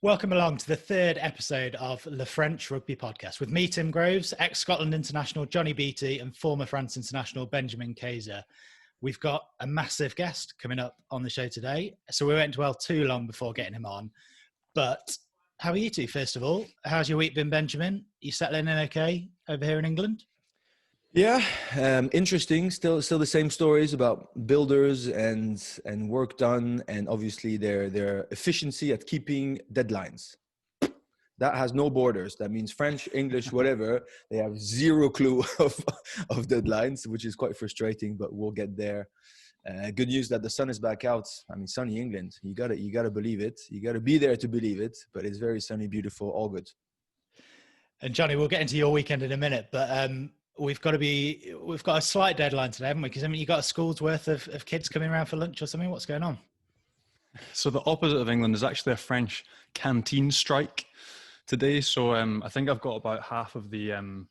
Welcome along to the third episode of the French Rugby Podcast with me, Tim Groves, ex-Scotland international Johnny Beattie and former France international Benjamin Kaiser. We've got a massive guest coming up on the show today, so we won't dwell too long before getting him on. But how are you two, first of all? How's your week been, Benjamin? You settling in okay over here in England? Yeah, interesting. Still the same stories about builders and work done, and obviously their efficiency at keeping deadlines. That has no borders. That means French, English, whatever. They have zero clue of deadlines, which is quite frustrating. But we'll get there. Good news that the sun is back out. I mean, sunny England. You gotta believe it. You gotta be there to believe it. But it's very sunny, beautiful, all good. And Johnny, we'll get into your weekend in a minute, but we've got a slight deadline today, haven't we? Because you got a school's worth of kids coming around for lunch or something. What's going on? So the opposite of England is actually a French canteen strike today. So I think I've got about half the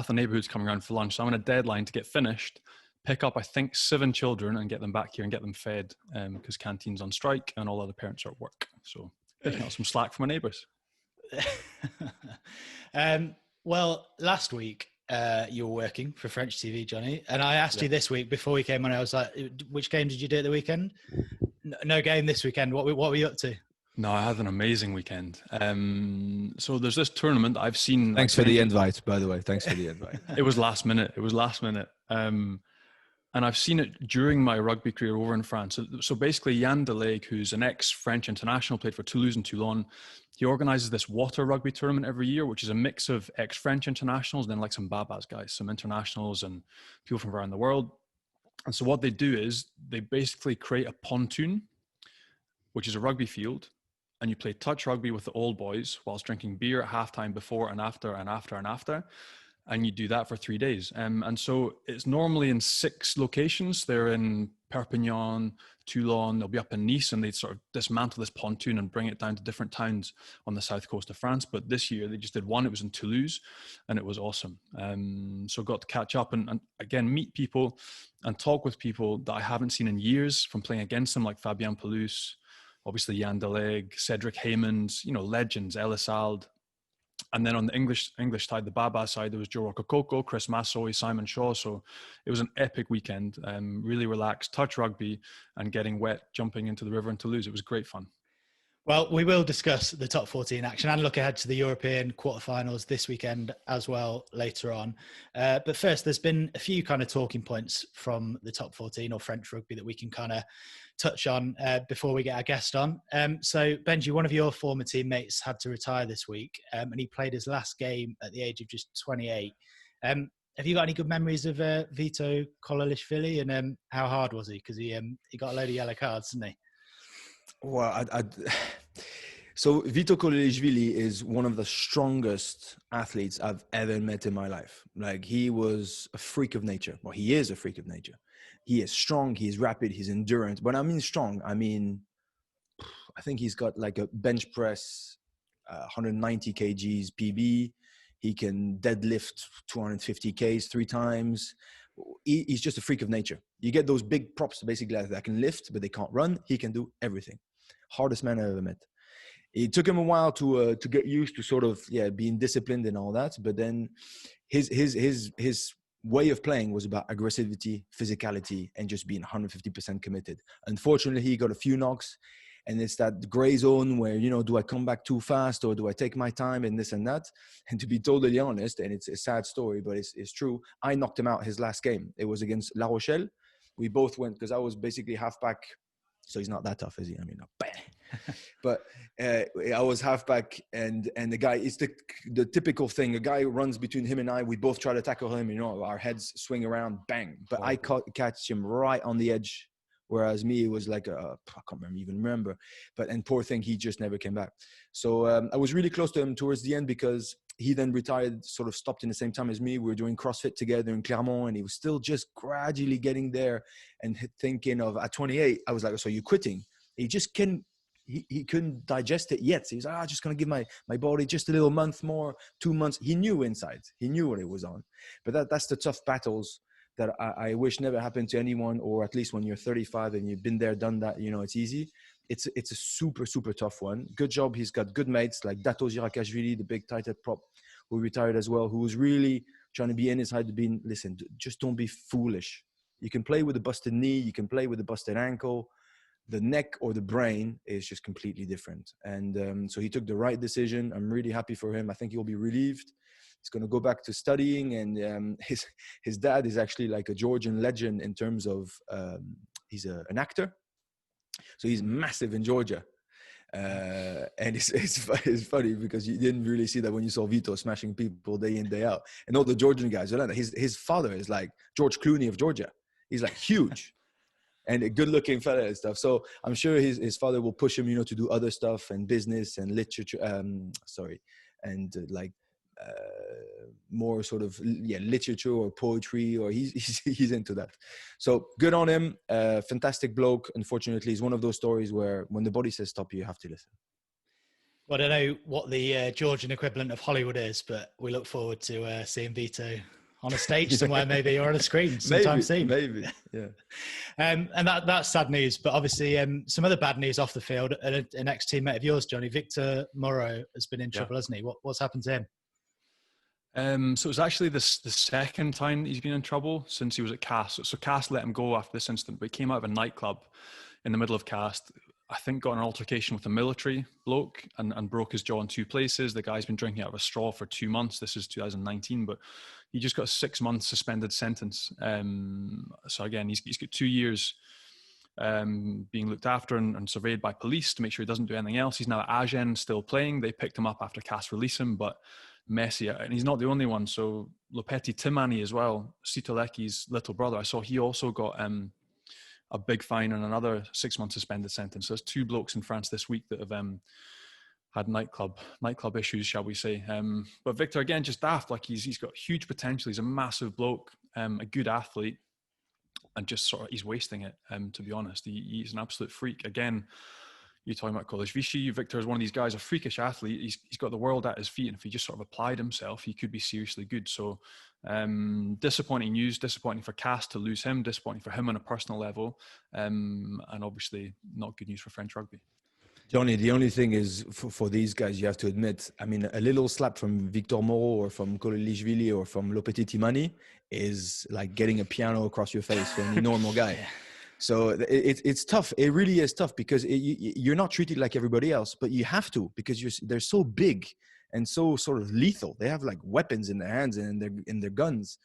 neighbourhoods coming around for lunch. So I'm on a deadline to get finished, pick up I think 7 children and get them back here and get them fed because canteen's on strike and all other parents are at work. So picking up some slack from my neighbours. Well, last week you were working for French TV, Johnny, and I asked you this week before we came on. I was like, "Which game did you do at the weekend?" No game this weekend. What were you up to? No, I had an amazing weekend. So there's this tournament that I've seen. Thanks for the invite, by the way. Thanks for the invite. It was last minute. And I've seen it during my rugby career over in France. So basically, Yann Delegue, who's an ex-French international, played for Toulouse and Toulon. He organizes this water rugby tournament every year, which is a mix of ex-French internationals and then like some Babas guys, some internationals and people from around the world. And so what they do is they basically create a pontoon, which is a rugby field, and you play touch rugby with the old boys whilst drinking beer at halftime, before and after and after and after. And you do that for 3 days. And so it's normally in 6 locations. They're in Perpignan, Toulon, they'll be up in Nice, and they sort of dismantle this pontoon and bring it down to different towns on the south coast of France. But this year they just did one. It was in Toulouse and it was awesome. So got to catch up and again, meet people and talk with people that I haven't seen in years from playing against them, like Fabien Pelouse, obviously Yann Delegue, Cedric Haymond, legends, Ellis Ald. And then on the English side, the Baba side, there was Joe Roccococo, Chris Massoy, Simon Shaw. So it was an epic weekend, really relaxed, touch rugby and getting wet, jumping into the river in Toulouse. It was great fun. Well, we will discuss the top 14 action and look ahead to the European quarterfinals this weekend as well later on. But first, there's been a few kind of talking points from the top 14 or French rugby that we can kind of touch on before we get our guest on. So, Benji, one of your former teammates had to retire this week and he played his last game at the age of just 28. Have you got any good memories of Vito Kololishvili and how hard was he? Because he got a load of yellow cards, didn't he? Well, so Vito Kololishvili is one of the strongest athletes I've ever met in my life. Like, he was a freak of nature. Well, he is a freak of nature. He is strong, he's rapid, he's endurance. When I mean strong, I think he's got like a bench press, 190 kgs PB. He can deadlift 250 Ks 3 times. He's just a freak of nature. You get those big props basically that can lift, but they can't run. He can do everything. Hardest man I ever met. It took him a while to get used to sort of being disciplined and all that. But then his way of playing was about aggressivity, physicality, and just being 150% committed. Unfortunately, he got a few knocks, and it's that gray zone where, do I come back too fast or do I take my time and this and that? And to be totally honest, and it's a sad story, but it's true, I knocked him out his last game. It was against La Rochelle. We both went, because I was basically halfback. So he's not that tough, is he? I mean, but I was halfback, and the guy, it's the typical thing. A guy runs between him and I. We both try to tackle him. Our heads swing around, bang. But I catch him right on the edge. Whereas me, it was like, I can't even remember. And poor thing, he just never came back. So I was really close to him towards the end, because he then retired, sort of stopped in the same time as me. We were doing CrossFit together in Clermont, and he was still just gradually getting there and thinking of, at 28, I was like, so you're quitting? He just couldn't, he couldn't digest it yet. So he was like, just going to give my body just a little month more, 2 months. He knew inside. He knew what it was on. But that's the tough battles that I wish never happened to anyone, or at least when you're 35 and you've been there, done that, it's easy. it's a super, super tough one. Good job. He's got good mates like Dato Zirakashvili, the big tight head prop who retired as well, who was really trying to be in his head, being, listen, just don't be foolish. You can play with a busted knee. You can play with a busted ankle. The neck or the brain is just completely different. And so he took the right decision. I'm really happy for him. I think he'll be relieved. He's going to go back to studying. And his dad is actually like a Georgian legend in terms of he's an actor. So he's massive in Georgia. And it's funny because you didn't really see that when you saw Vito smashing people day in, day out. And all the Georgian guys, his father is like George Clooney of Georgia. He's like huge and a good looking fella and stuff. So I'm sure his father will push him, to do other stuff and business and literature, more sort of literature or poetry, or he's into that. So good on him. Fantastic bloke. Unfortunately, he's one of those stories where when the body says stop, you have to listen. Well, I don't know what the Georgian equivalent of Hollywood is, but we look forward to seeing Vito on a stage somewhere, maybe, or on a screen sometime soon. Maybe, yeah. And that's sad news. But obviously, some other bad news off the field. An ex-teammate of yours, Johnny, Victor Moreau, has been in trouble, hasn't he? What's happened to him? So it was actually the second time he's been in trouble since he was at Cast. So Cast let him go after this incident, but he came out of a nightclub in the middle of Cast. I think got in an altercation with a military bloke and broke his jaw in 2 places. The guy's been drinking out of a straw for 2 months. This is 2019, but he just got a 6-month suspended sentence. So again, he's got 2 years being looked after and surveyed by police to make sure he doesn't do anything else. He's now at Agen, still playing. They picked him up after Cast released him, but messy. And he's not the only one. So Lopeti Timani as well, Sitoleki's little brother, I saw he also got a big fine and another 6-month suspended sentence. So there's 2 blokes in France this week that have had nightclub issues, shall we say. But Victor, again, just daft. Like he's got huge potential. He's a massive bloke, a good athlete, and just sort of he's wasting it. To be honest, he's an absolute freak. Again, you're talking about College Vichy. Victor is one of these guys, a freakish athlete. He's got the world at his feet, and if he just sort of applied himself, he could be seriously good. So disappointing news, disappointing for Cast to lose him, disappointing for him on a personal level, and obviously not good news for French rugby. Johnny, the only thing is for these guys, you have to admit, I mean, a little slap from Victor Moreau or from Kolelishvili or from Lopeti Timani is like getting a piano across your face for any normal guy. So it's tough. It really is tough because you're not treated like everybody else, but you have to because they're so big and so sort of lethal. They have like weapons in their hands and in their guns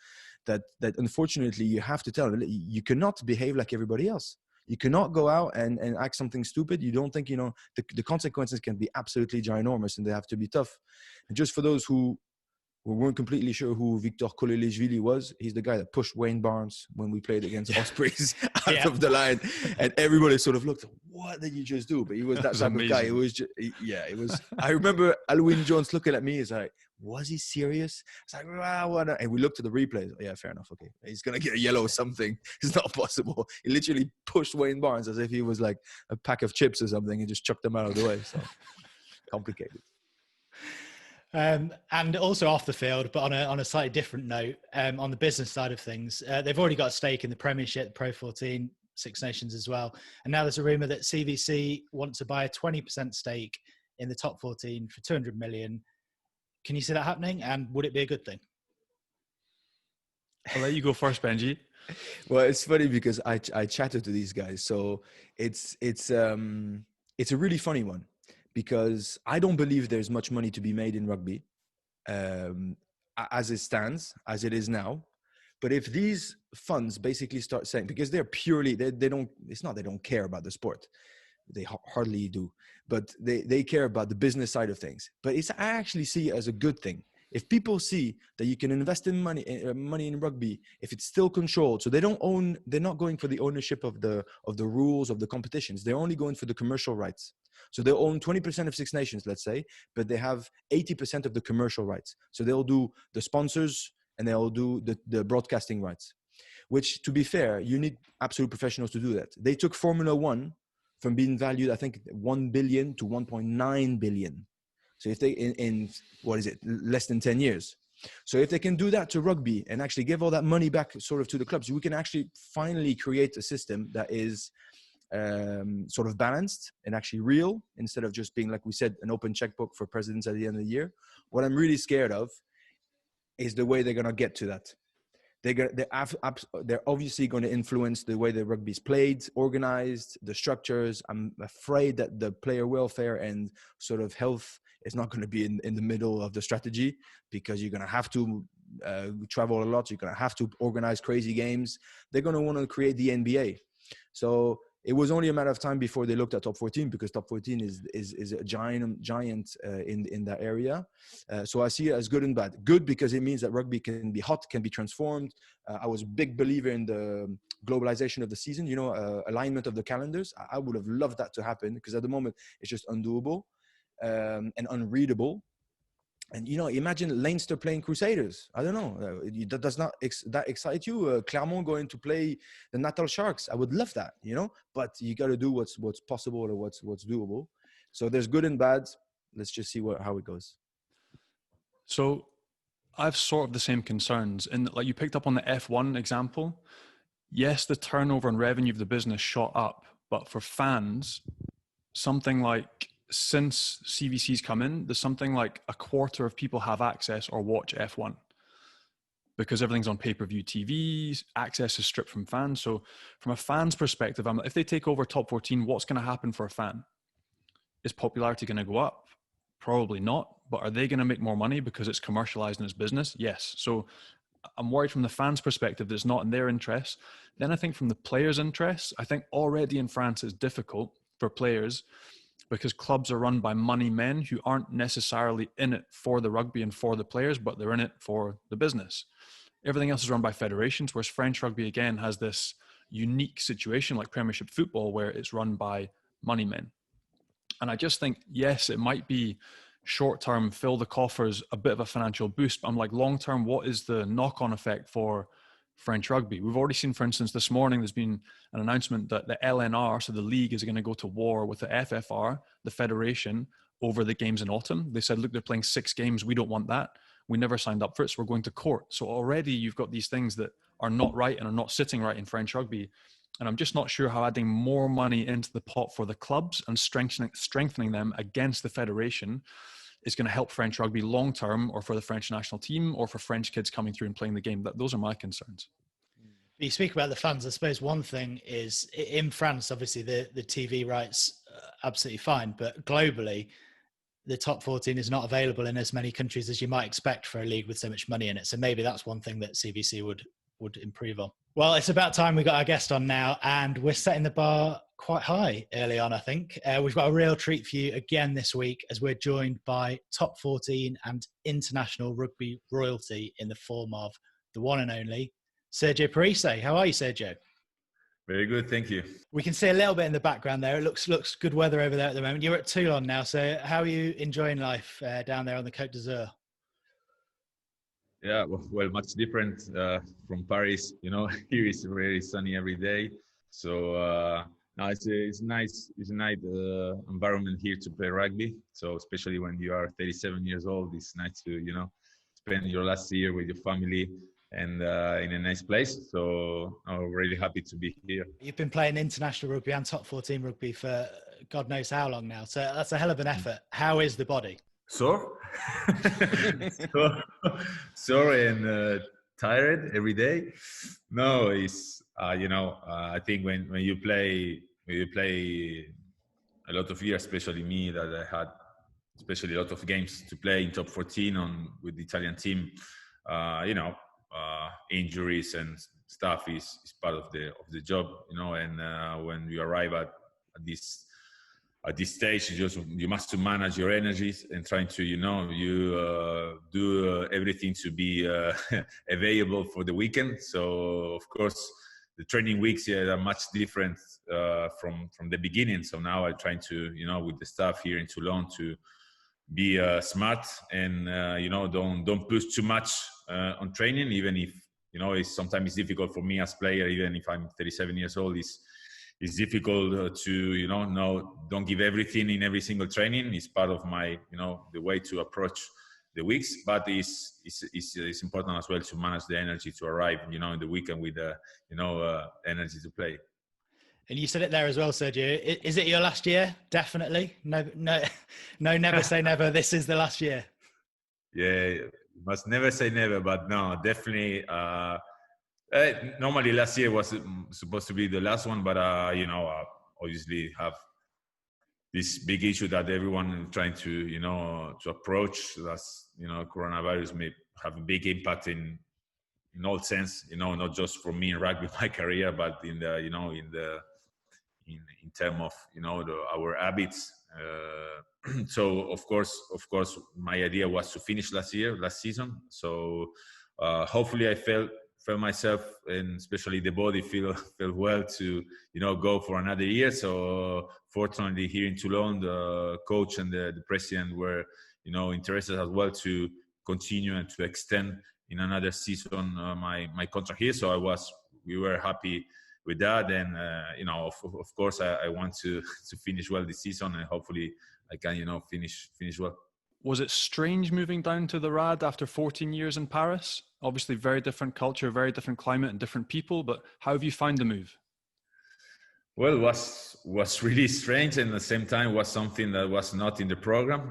that unfortunately you have to tell them you cannot behave like everybody else. You cannot go out and act something stupid. You don't think, the consequences can be absolutely ginormous and they have to be tough. And just for those who weren't completely sure who Victor Kolelishvili was, he's the guy that pushed Wayne Barnes when we played against Ospreys out of the line. And everybody sort of looked, what did you just do? But he was that type of guy. It was just, it was. I remember Alwyn Jones looking at me. He's like, was he serious? It's like, wow, what? And we looked at the replays. Yeah, fair enough. Okay. He's going to get a yellow or something. It's not possible. He literally pushed Wayne Barnes as if he was like a pack of chips or something and just chucked them out of the way. So complicated. And also off the field, but on a slightly different note, on the business side of things, they've already got a stake in the Premiership, Pro 14, Six Nations as well. And now there's a rumour that CVC want to buy a 20% stake in the top 14 for 200 million. Can you see that happening? And would it be a good thing? I'll let you go first, Benji. Well, it's funny because I chatted to these guys. So it's a really funny one. Because I don't believe there's much money to be made in rugby as it stands, as it is now. But if these funds basically start saying, because they're purely, they don't, it's not they don't care about the sport. They hardly do. But they care about the business side of things. But I actually see it as a good thing. If people see that you can invest in money in rugby, if it's still controlled, so they're not going for the ownership of the rules of the competitions. They're only going for the commercial rights. So they'll own 20% of Six Nations, let's say, but they have 80% of the commercial rights. So they'll do the sponsors and they'll do the broadcasting rights, which, to be fair, you need absolute professionals to do that. They took Formula One from being valued, I think, 1 billion to 1.9 billion. So if they, in what is it, less than 10 years. So if they can do that to rugby and actually give all that money back sort of to the clubs, we can actually finally create a system that is sort of balanced and actually real, instead of just being, like we said, an open checkbook for presidents at the end of the year. What I'm really scared of is the way they're going to get to that. They're obviously going to influence the way the rugby is played, organized, the structures. I'm afraid that the player welfare and sort of health is not going to be in the middle of the strategy, because you're going to have to travel a lot. You're going to have to organize crazy games. They're going to want to create the NBA. So it was only a matter of time before they looked at top 14, because top 14 is a giant in that area. So I see it as good and bad. Good because it means that rugby can be hot, can be transformed. I was a big believer in the globalization of the season, alignment of the calendars. I would have loved that to happen, because at the moment it's just undoable and unreadable. And, imagine Leinster playing Crusaders. I don't know. That does not that excite you? Clermont going to play the Natal Sharks. I would love that, But you got to do what's possible or what's doable. So there's good and bad. Let's just see how it goes. So I've sort of the same concerns. And like you picked up on the F1 example. Yes, the turnover and revenue of the business shot up. But for fans, something like, since CVC's come in, there's something like a quarter of people have access or watch F1 because everything's on pay-per-view TV, access is stripped from fans. So from a fan's perspective, if they take over top 14, what's going to happen for a fan? Is popularity going to go up? Probably not. But are they going to make more money because it's commercialized and it's business? Yes. So I'm worried from the fans' perspective that it's not in their interests. Then I think from the players' interests, I think already in France it's difficult for players because clubs are run by money men who aren't necessarily in it for the rugby and for the players, but they're in it for the business. Everything else is run by federations, whereas French rugby, again, has this unique situation like Premiership football where it's run by money men. And I just think, yes, it might be short-term, fill the coffers, a bit of a financial boost, but I'm like, long-term, what is the knock-on effect for French rugby? We've already seen, for instance, this morning, there's been an announcement that the LNR, so the league, is going to go to war with the FFR, the federation, over the games in autumn. They said, look, they're playing 6 games. We don't want that. We never signed up for it, so we're going to court. So already you've got these things that are not right and are not sitting right in French rugby. And I'm just not sure how adding more money into the pot for the clubs and strengthening them against the federation is going to help French rugby long-term, or for the French national team, or for French kids coming through and playing the game. Those are my concerns. You speak about the fans. I suppose one thing is, in France, obviously the TV rights are absolutely fine, but globally, the top 14 is not available in as many countries as you might expect for a league with so much money in it. So maybe that's one thing that CVC would improve on. Well, it's about time we got our guest on now, and we're setting the bar quite high early on, I think. We've got a real treat for you again this week, as we're joined by top 14 and international rugby royalty in the form of the one and only Sergio Parise. How are you, Sergio? Very good, thank you. We can see a little bit in the background there. It looks good weather over there at the moment. You're at Toulon now, so how are you enjoying life down there on the Côte d'Azur? Yeah, well, much different from Paris. Here is very sunny every day. So no, it's a nice environment here to play rugby. So especially when you are 37 years old, it's nice to spend your last year with your family and in a nice place. So I'm really happy to be here. You've been playing international rugby and top 14 rugby for God knows how long now. So that's a hell of an effort. How is the body? Sore and tired every day. No, it's I think when you play a lot of years, especially me, that I had especially a lot of games to play in top 14 with the Italian team. Injuries and stuff is part of the job, and when you arrive at this stage, you must manage your energies and trying to do everything to be available for the weekend. So of course the training weeks are much different from the beginning. So now I'm trying to with the staff here in Toulon to be smart and don't push too much on training, even if it's sometimes difficult for me as player, even if I'm 37 years old. It's difficult to don't give everything in every single training. It's part of my the way to approach the weeks, but it's important as well to manage the energy to arrive in the weekend with energy to play. And you said it there as well, Sergio. Is it your last year? Definitely. No, never say never. This is the last year. Yeah, must never say never, but no, definitely. Normally last year was supposed to be the last one, but obviously have this big issue that everyone trying to to approach. That's coronavirus may have a big impact in all sense. Not just for me in rugby, my career, but in the in terms of our habits. So of course, my idea was to finish last season. So hopefully, I felt myself, and especially the body, feel well to go for another year. So fortunately, here in Toulon, the coach and the president were interested as well to continue and to extend in another season my contract here. So we were happy with that, and of course I want to finish well this season, and hopefully I can finish well. Was it strange moving down to the Rad after 14 years in Paris? Obviously very different culture, very different climate and different people, but how have you found the move? Well, it was really strange, and at the same time was something that was not in the program.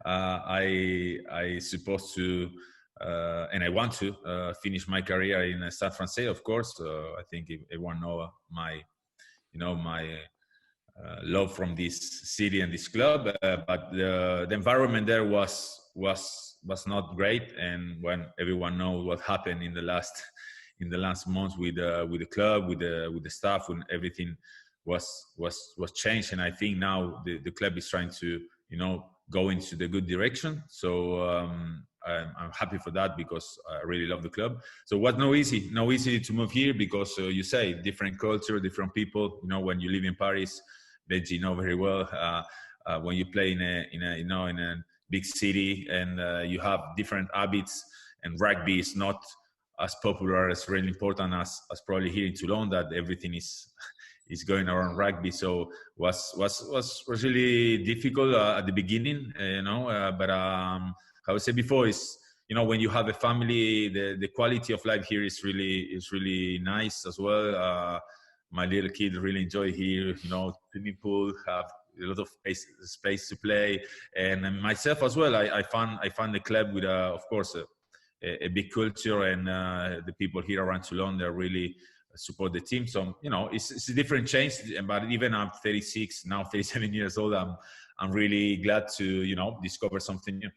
I supposed to and I want to finish my career in Stade Francais, of course. I think everyone know my love from this city and this club, but the environment there was not great. And when everyone knows what happened in the last months with the club, with the staff, when everything was changed, and I think now the club is trying to go into the good direction. So I'm happy for that, because I really love the club. So it was no easy to move here, because you say different culture, different people. When you live in Paris, Benji know very well. When you play in a big city, and you have different habits, and rugby is not as popular, as really important as probably here in Toulon, that everything is going around rugby. So was really difficult at the beginning, but I would say before is when you have a family, the quality of life here is really nice as well. My little kid really enjoy here, swimming pool, have a lot of space to play, and myself as well. I found the club with of course a big culture, and the people here around Toulon, they really support the team. So it's a different change, but even I'm 36 now, 37 years old, I'm really glad to discover something new.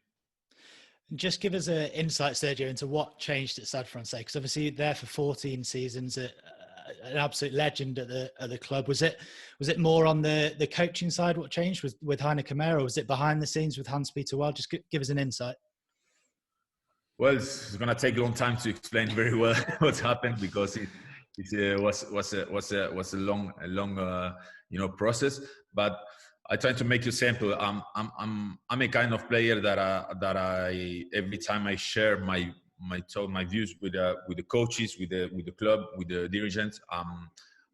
Just give us an insight, Sergio, into what changed at Stade Francais, because obviously you're there for 14 seasons, an absolute legend at the club. Was it more on the coaching side what changed with Heine Kamara, or was it behind the scenes with Hans-Peter Wild? Just give us an insight. Well, it's going to take a long time to explain very well what's happened, because it was a long process. But I try to make it simple. I'm a kind of player that I every time I share my views with the coaches, with the club, with the dirigents.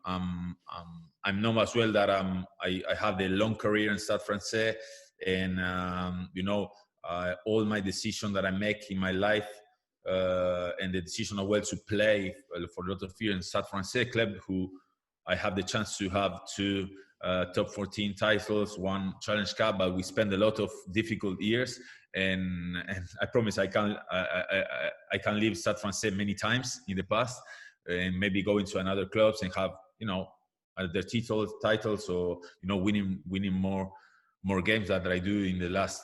I'm known as well that I have a long career in Stade Francais, and all my decisions that I make in my life, and the decision of where to play for a lot of years in Stade Francais club, who I have the chance to have two top 14 titles, one Challenge Cup, but we spend a lot of difficult years, and I promise I can leave Stade Francais many times in the past, and maybe go into another clubs and have other titles, or winning more games that I do in the last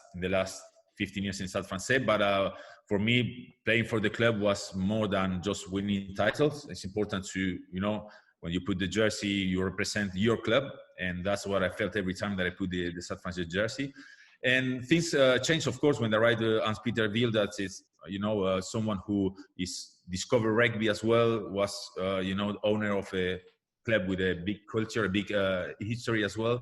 15 years in Stade Francais. But for me, playing for the club was more than just winning titles. It's important to when you put the jersey, you represent your club, and that's what I felt every time that I put the Stade Francais jersey. And things changed, of course, when I write Hans-Peter Wild, that is someone who is discovered rugby as well, was owner of a club with a big culture, a big history as well,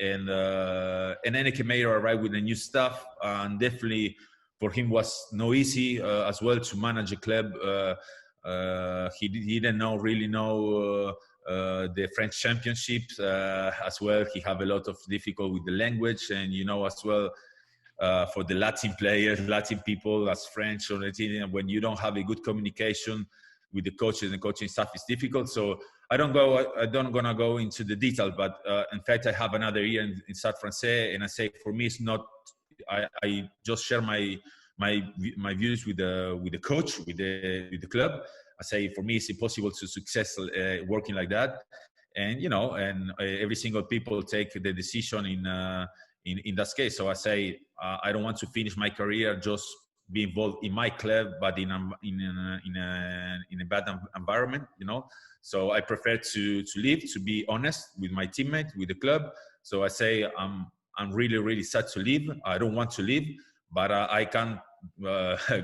and Heine Kamara arrived with the new staff, and definitely for him was no easy as well to manage a club. He didn't really know the French championships as well. He have a lot of difficulty with the language, and as well for the Latin players, Latin people as French or Latin, when you don't have a good communication with the coaches and coaching staff, is difficult. So I don't gonna go into the detail, but in fact, I have another year in Stade Francais, and I say for me, it's not. I just share my views with the coach, with the club. I say for me, it's impossible to success working like that, and every single people take the decision in that case. So I say I don't want to finish my career just be involved in my club, but in a bad environment, So I prefer to live, to be honest with my teammate, with the club. So I say I'm really, really sad to leave. I don't want to leave, but I can't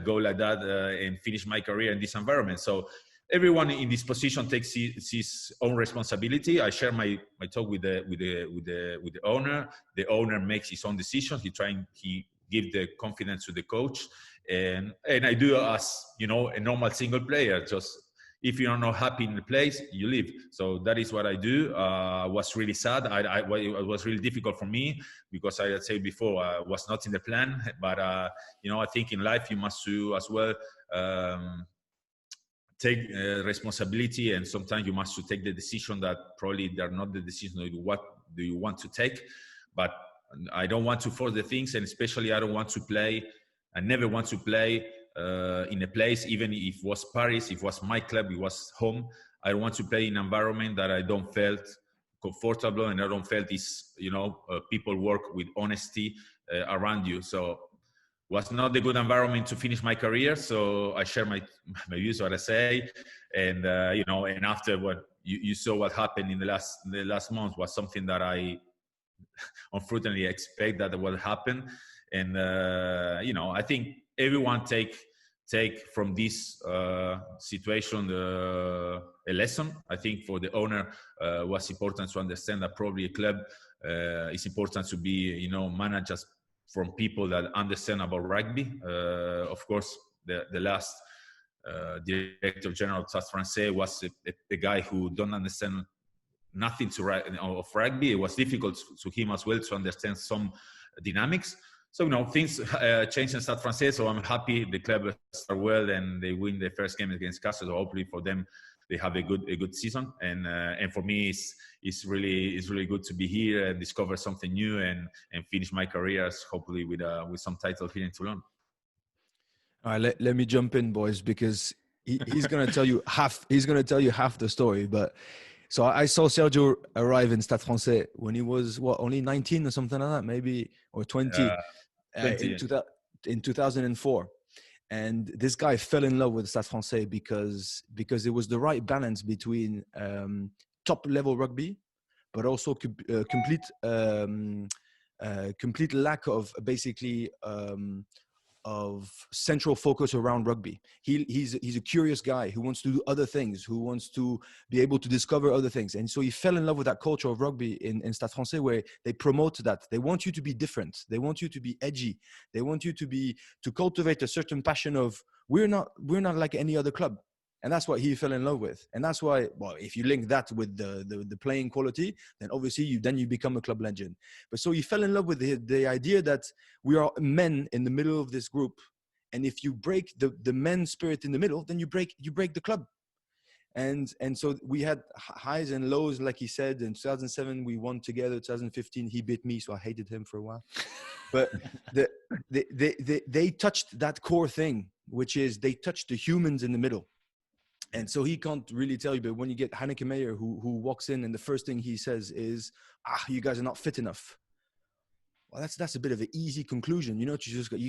go like that and finish my career in this environment. So everyone in this position takes his own responsibility. I share my talk with the owner. The owner makes his own decision. He give the confidence to the coach, and I do as a normal single player. Just if you're not happy in the place, you leave. So that is what I do. Was really sad. It was really difficult for me because I had said before I was not in the plan. But I think in life you must do as well. Take responsibility, and sometimes you must take the decision that probably they're not the decision of what do you want to take. But I don't want to force the things, and especially I don't want to play. I never want to play in a place, even if it was Paris, if it was my club, it was home. I don't want to play in an environment that I don't felt comfortable, and I don't felt this, people work with honesty around you. So was not a good environment to finish my career. So I share my views, what I say, and and after what you saw what happened in the last month was something that I unfortunately expect that will happen. And I think everyone take from this situation a lesson. I think for the owner was important to understand that probably a club is important to be managed from people that understand about rugby. Of course, the last director general of Stade Francais was a guy who don't understand nothing of rugby. It was difficult to him as well to understand some dynamics. So things changed in Stade Francais. So I'm happy the club start well and they win their first game against Castres. So hopefully for them they have a good season. And for me it's really good to be here and discover something new and finish my career hopefully with some title here in Toulon. All right, let me jump in, boys, because he's going to tell you half. He's going to tell you half the story. But so I saw Sergio arrive in Stade Francais when he was only 19 or something like that, maybe, or 20, 20. In 2004. And this guy fell in love with Stade Francais because it was the right balance between top level rugby, but also complete lack of basically of central focus around rugby. He's a curious guy who wants to do other things, who wants to be able to discover other things. And so he fell in love with that culture of rugby in Stade Francais, where they promote that. They want you to be different. They want you to be edgy. They want you to cultivate a certain passion of we're not like any other club. And that's what he fell in love with. And that's why, well, if you link that with the playing quality, then obviously you become a club legend. But so he fell in love with the idea that we are men in the middle of this group. And if you break the men's spirit in the middle, then you break the club. And so we had highs and lows, like he said. In 2007, we won together. 2015, he beat me, so I hated him for a while. But they touched that core thing, which is they touched the humans in the middle. And so he can't really tell you, but when you get Hanneke Meyer who walks in and the first thing he says is, you guys are not fit enough. Well, that's a bit of an easy conclusion. You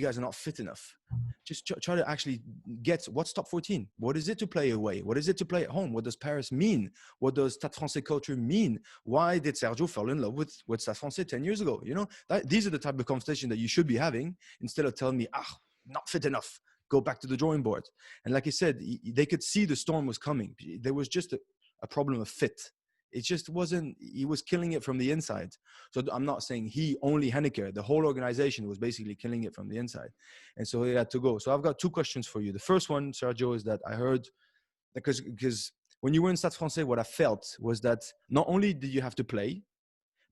guys are not fit enough. Just try to actually get what's top 14. What is it to play away? What is it to play at home? What does Paris mean? What does Stade Francais culture mean? Why did Sergio fall in love with Stade Francais 10 years ago? These are the type of conversation that you should be having instead of telling me, not fit enough. Go back to the drawing board. And like I said, they could see the storm was coming. There was just a problem of fit. It just wasn't, he was killing it from the inside. So I'm not saying only Hanneke, the whole organization was basically killing it from the inside. And so he had to go. So I've got two questions for you. The first one, Sergio, is that I heard, because when you were in Stade Francais, what I felt was that not only did you have to play,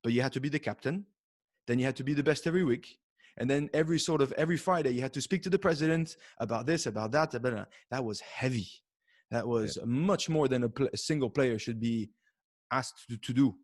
but you had to be the captain. Then you had to be the best every week. And then every Friday, you had to speak to the president about this, about that. That was heavy. That was much more than a single player should be asked to do.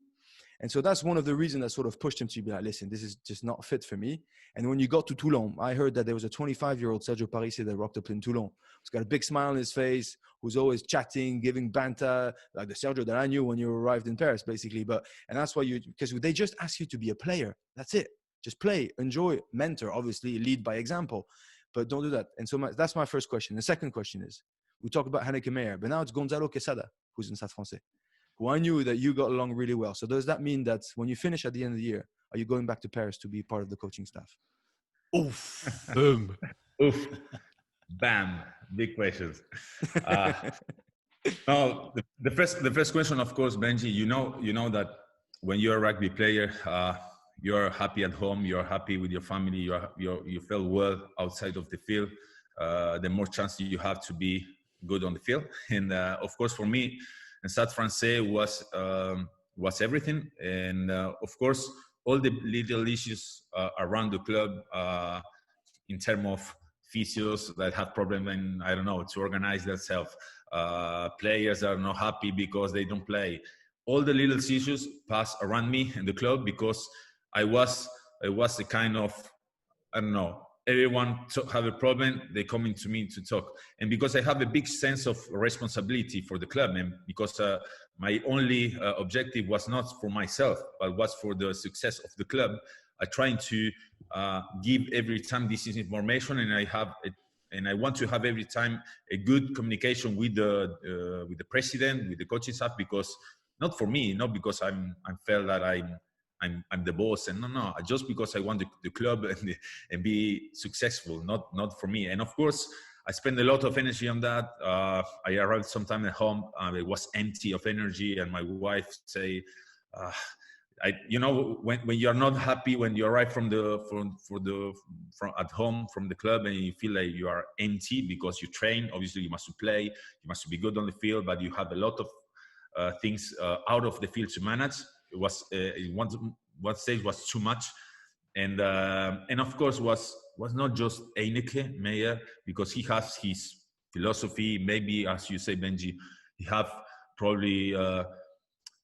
And so that's one of the reasons that sort of pushed him to be like, listen, this is just not fit for me. And when you got to Toulon, I heard that there was a 25-year-old Sergio Parise that rocked up in Toulon. He's got a big smile on his face, who's always chatting, giving banter, like the Sergio that I knew when you arrived in Paris, basically. And that's why because they just ask you to be a player. That's it. Just play, enjoy, mentor, obviously, lead by example. But don't do that. And so that's my first question. The second question is, we talk about Hanneke Meyer, but now it's Gonzalo Quesada, who's in Stade Francais, who I knew that you got along really well. So does that mean that when you finish at the end of the year, are you going back to Paris to be part of the coaching staff? Oof. Boom. Oof. Bam. Big questions. No, the first question, of course, Benji, you know that when you're a rugby player, you're happy at home, you're happy with your family, you feel well outside of the field, the more chance you have to be good on the field. And of course, for me, Stade Francais was everything. And of course, all the little issues around the club in terms of physios that have problems and I don't know, to organize themselves, players are not happy because they don't play. All the little issues pass around me in the club because I was a kind of, I don't know, everyone have a problem, they coming to me to talk. And because I have a big sense of responsibility for the club, and because my only objective was not for myself, but was for the success of the club, I trying to give every time this information, and I want to have every time a good communication with the president, with the coaching staff, because not for me, not because I felt that I'm the boss, and no, just because I want the club and be successful, not for me. And of course, I spend a lot of energy on that. I arrived sometime at home, it was empty of energy, and my wife say, when you're not happy, when you arrive from at home from the club, and you feel like you are empty because you train. Obviously, you must play, you must be good on the field, but you have a lot of things out of the field to manage. It was one stage was too much, and of course was not just Hanneke Meyer, because he has his philosophy. Maybe, as you say, Benji, he have probably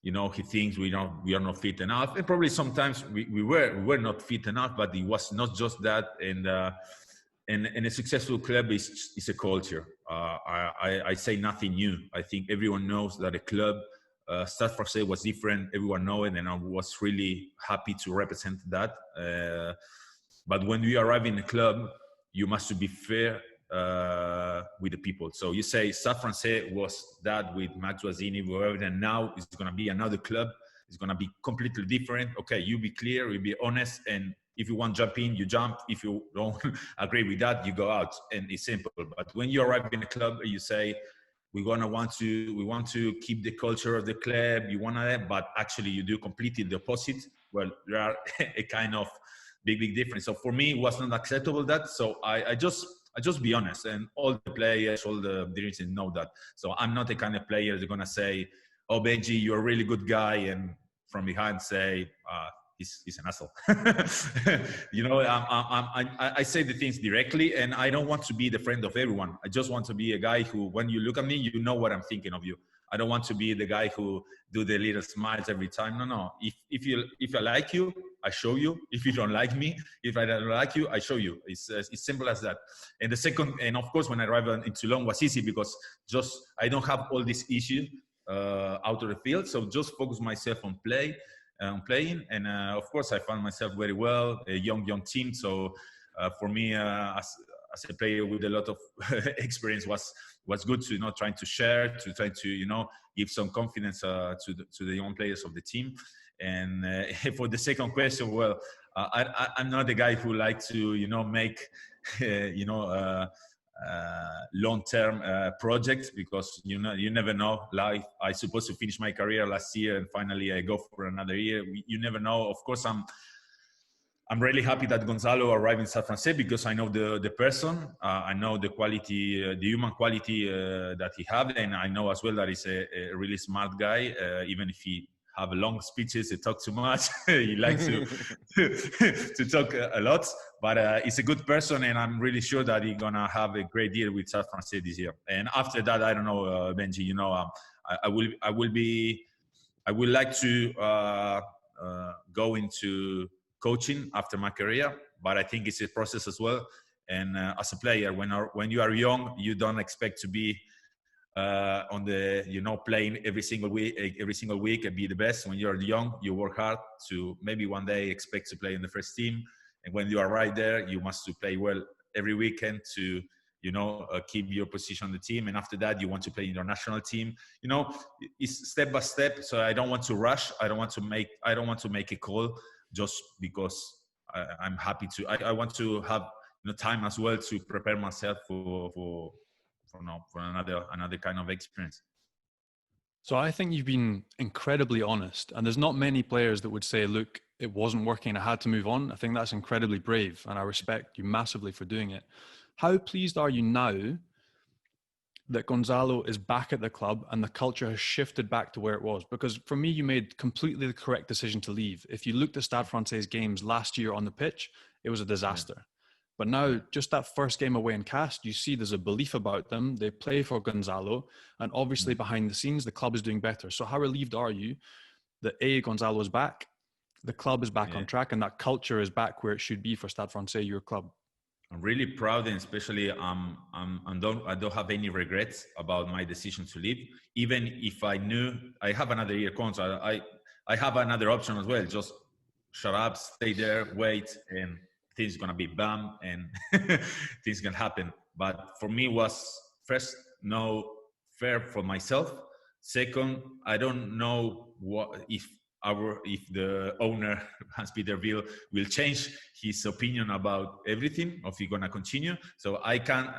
he thinks we are not fit enough, and probably sometimes we were not fit enough. But it was not just that, and a successful club is a culture. I say nothing new. I think everyone knows that a club. Stade Francais was different. Everyone knows it, and I was really happy to represent that. But when we arrive in a club, you must be fair with the people. So you say Stade Francais was that with Max Guazzini, whoever, and now it's going to be another club. It's going to be completely different. Okay, you be clear, you be honest, and if you want to jump in, you jump. If you don't agree with that, you go out, and it's simple. But when you arrive in a club, you say, we want to keep the culture of the club. You want to, but actually you do completely the opposite. Well, there are a kind of big difference. So for me, it was not acceptable that. So I just be honest, and all the players, all the directors know that. So I'm not the kind of player that's gonna say, "Oh, Benji, you're a really good guy," and from behind say, he's an asshole. I say the things directly, and I don't want to be the friend of everyone. I just want to be a guy who, when you look at me, you know what I'm thinking of you. I don't want to be the guy who do the little smiles every time. No. If I like you, I show you. If you don't like me, if I don't like you, I show you. It's simple as that. And the second, and of course, when I arrived in Toulon was easy because just I don't have all these issues out of the field. So just focus myself on playing, and of course I found myself very well, a young team. So for me, as a player with a lot of experience, was good to trying to share, to try to give some confidence to the young players of the team. And for the second question, well, I'm not the guy who like to make long-term projects, because you never know. Life, I supposed to finish my career last year, and finally I go for another year. You never know. Of course, I'm really happy that Gonzalo arrived in Stade Francais, because I know the person, I know the quality, the human quality that he have, and I know as well that he's a really smart guy, even if he have long speeches. He talks too much. He likes to talk a lot. But he's a good person, and I'm really sure that he's gonna have a great year with Stade Francais this year. And after that, I don't know, Benji. I would like to go into coaching after my career, but I think it's a process as well. And as a player, when you are young, you don't expect to be on the playing every single week and be the best. When you're young, you work hard to maybe one day expect to play in the first team. And when you are right there, you must to play well every weekend to keep your position on the team. And after that, you want to play in your national team. It's step by step. So I don't want to rush. I don't want to make a call just because I'm happy to. I want to have time as well to prepare myself for another kind of experience. So I think you've been incredibly honest, and there's not many players that would say, look, it wasn't working, I had to move on. I think that's incredibly brave, and I respect you massively for doing it. How pleased are you now that Gonzalo is back at the club and the culture has shifted back to where it was? Because for me, you made completely the correct decision to leave. If you looked at Stade Francais games last year on the pitch, it was a disaster. Yeah. But now, just that first game away in Cast, you see there's a belief about them. They play for Gonzalo, and obviously behind the scenes, the club is doing better. So how relieved are you that Gonzalo is back, the club is back on track, and that culture is back where it should be for Stade Francais, your club? I'm really proud, and especially I don't have any regrets about my decision to leave. Even if I knew I have another year contract, I have another option as well. Just shut up, stay there, wait, and things gonna be bam, and things can happen. But for me, was first no fair for myself. Second, I don't know if the owner Hans Peter will change his opinion about everything, or if he's gonna continue. So I can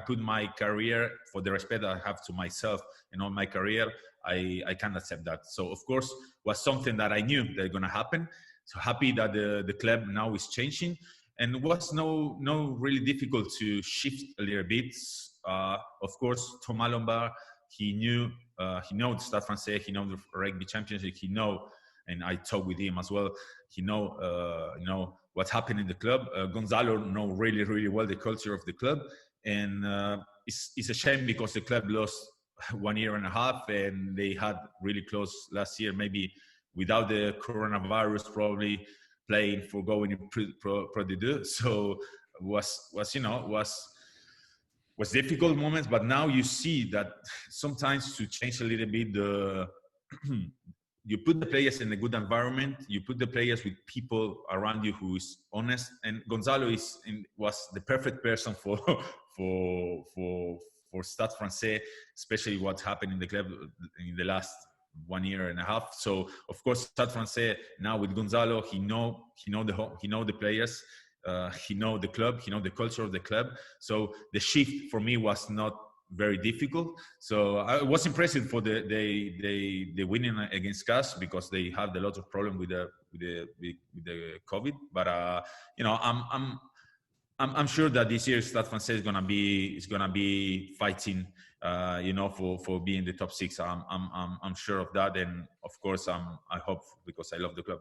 put my career, for the respect that I have to myself and on my career, I can't accept that. So of course was something that I knew that gonna happen. So happy that the club now is changing, and it was no really difficult to shift a little bit. Of course, Thomas Lombard, he knows Stade Francais, he knows the Rugby Championship, he knows, and I talked with him as well. He knows what's happening in the club. Gonzalo knows really, really well the culture of the club, and it's a shame because the club lost 1.5 years, and they had really close last year, maybe without the coronavirus, probably playing for going in Pro D2. So was difficult moments, but now you see that sometimes to change a little bit you put the players in a good environment, you put the players with people around you who is honest, and Gonzalo was the perfect person for Stade Francais, especially what happened in the club in the last 1.5 years. So of course, Stade Francais now with Gonzalo, he know the players, he know the club, he know the culture of the club. So the shift for me was not very difficult. So I was impressed for the winning against Cast, because they had a lot of problem with the COVID. But I'm sure that this year Stade Francais is gonna be fighting, for being the top 6. I'm sure of that, and of course I hope, because I love the club.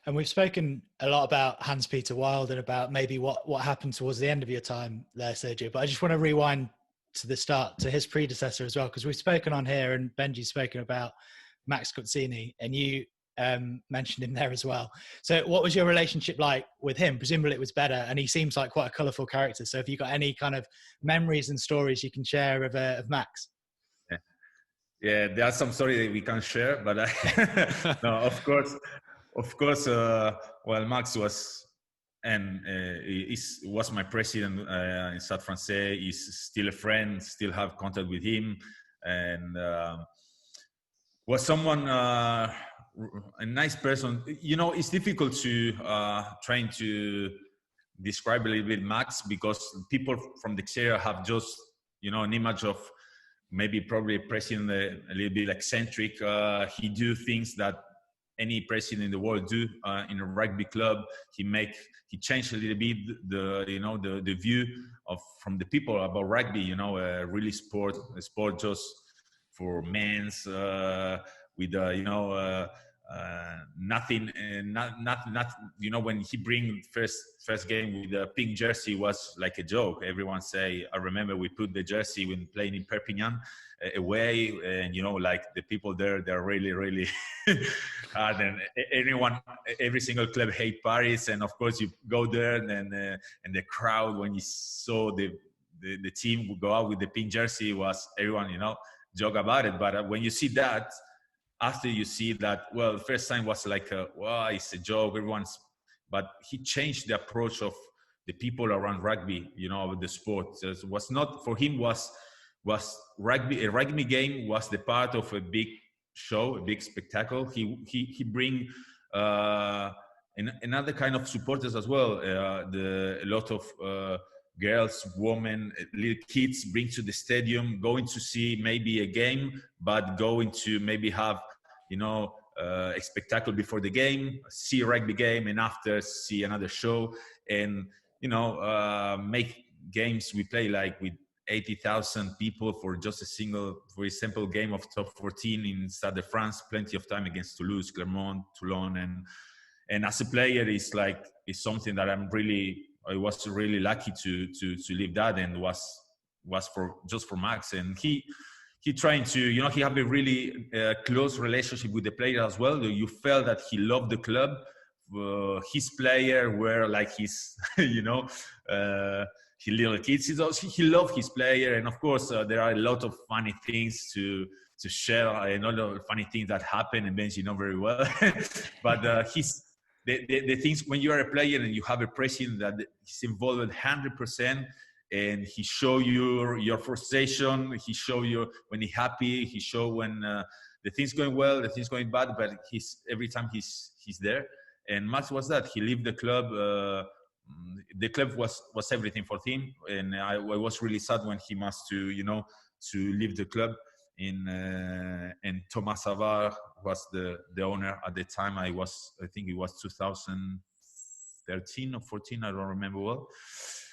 And we've spoken a lot about Hans-Peter Wild and about maybe what happened towards the end of your time there, Sergio. But I just want to rewind to the start, to his predecessor as well, because we've spoken on here, and Benji's spoken about Max Guzzini, and you mentioned him there as well. So what was your relationship like with him? Presumably it was better, and he seems like quite a colourful character. So have you got any kind of memories and stories you can share of Max? Yeah, there are some stories that we can share, but no, of course. Well, Max was was my president in Stade Francais. He's still a friend, still have contact with him, and was someone a nice person. It's difficult to trying to describe a little bit Max, because people from the exterior have just an image of maybe probably a president a little bit eccentric. He do things that any president in the world do in a rugby club. He changed a little bit the view from the people about rugby. Really sport just for men's nothing, not when he bring first game with the pink jersey was like a joke. Everyone say, I remember we put the jersey when playing in Perpignan away, and like the people there, they're really, really hard, and every single club hate Paris, and of course you go there, and the crowd, when you saw the team would go out with the pink jersey, was everyone joke about it. But when you see that, after you see that, well, the first time was like, it's a joke, but he changed the approach of the people around rugby, the sport. It was not, for him, was rugby, a rugby game was the part of a big show, a big spectacle. He bring another kind of supporters as well. A lot of girls, women, little kids bring to the stadium, going to see maybe a game, but going to maybe have, a spectacle before the game, see a rugby game, and after see another show, and, make games. We play like with 80,000 people for just a simple game of top 14 in Stade de France, plenty of time against Toulouse, Clermont, Toulon, and as a player, it's something that I was really lucky to live that, and was for Max. And he trying to, he have a really close relationship with the player as well. You felt that he loved the club. His player were like his, his little kids. He loved his player, and of course there are a lot of funny things to share, and all the funny things that happen, and Benji very well. But the things when you are a player and you have a president that is involved 100%, and he show you your frustration, he show you when he's happy, he show when the things going well, the things going bad, but every time he's there. And Max was that. He left the club. The club was everything for him, and I was really sad when he must to leave the club. And Thomas Savard was the owner at the time. I think it was 2013 or 14. I don't remember well.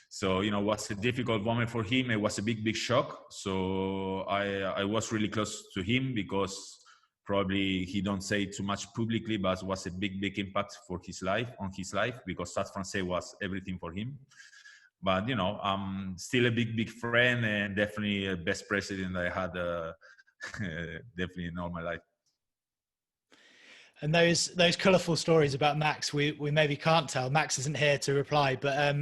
So it was a difficult moment for him. It was a big shock. So I was really close to him, because probably he don't say too much publicly, but it was a big impact on his life, because Stade Francais was everything for him. But I'm still a big friend, and definitely a best president I had definitely in all my life. And those colourful stories about Max, we maybe can't tell. Max isn't here to reply, but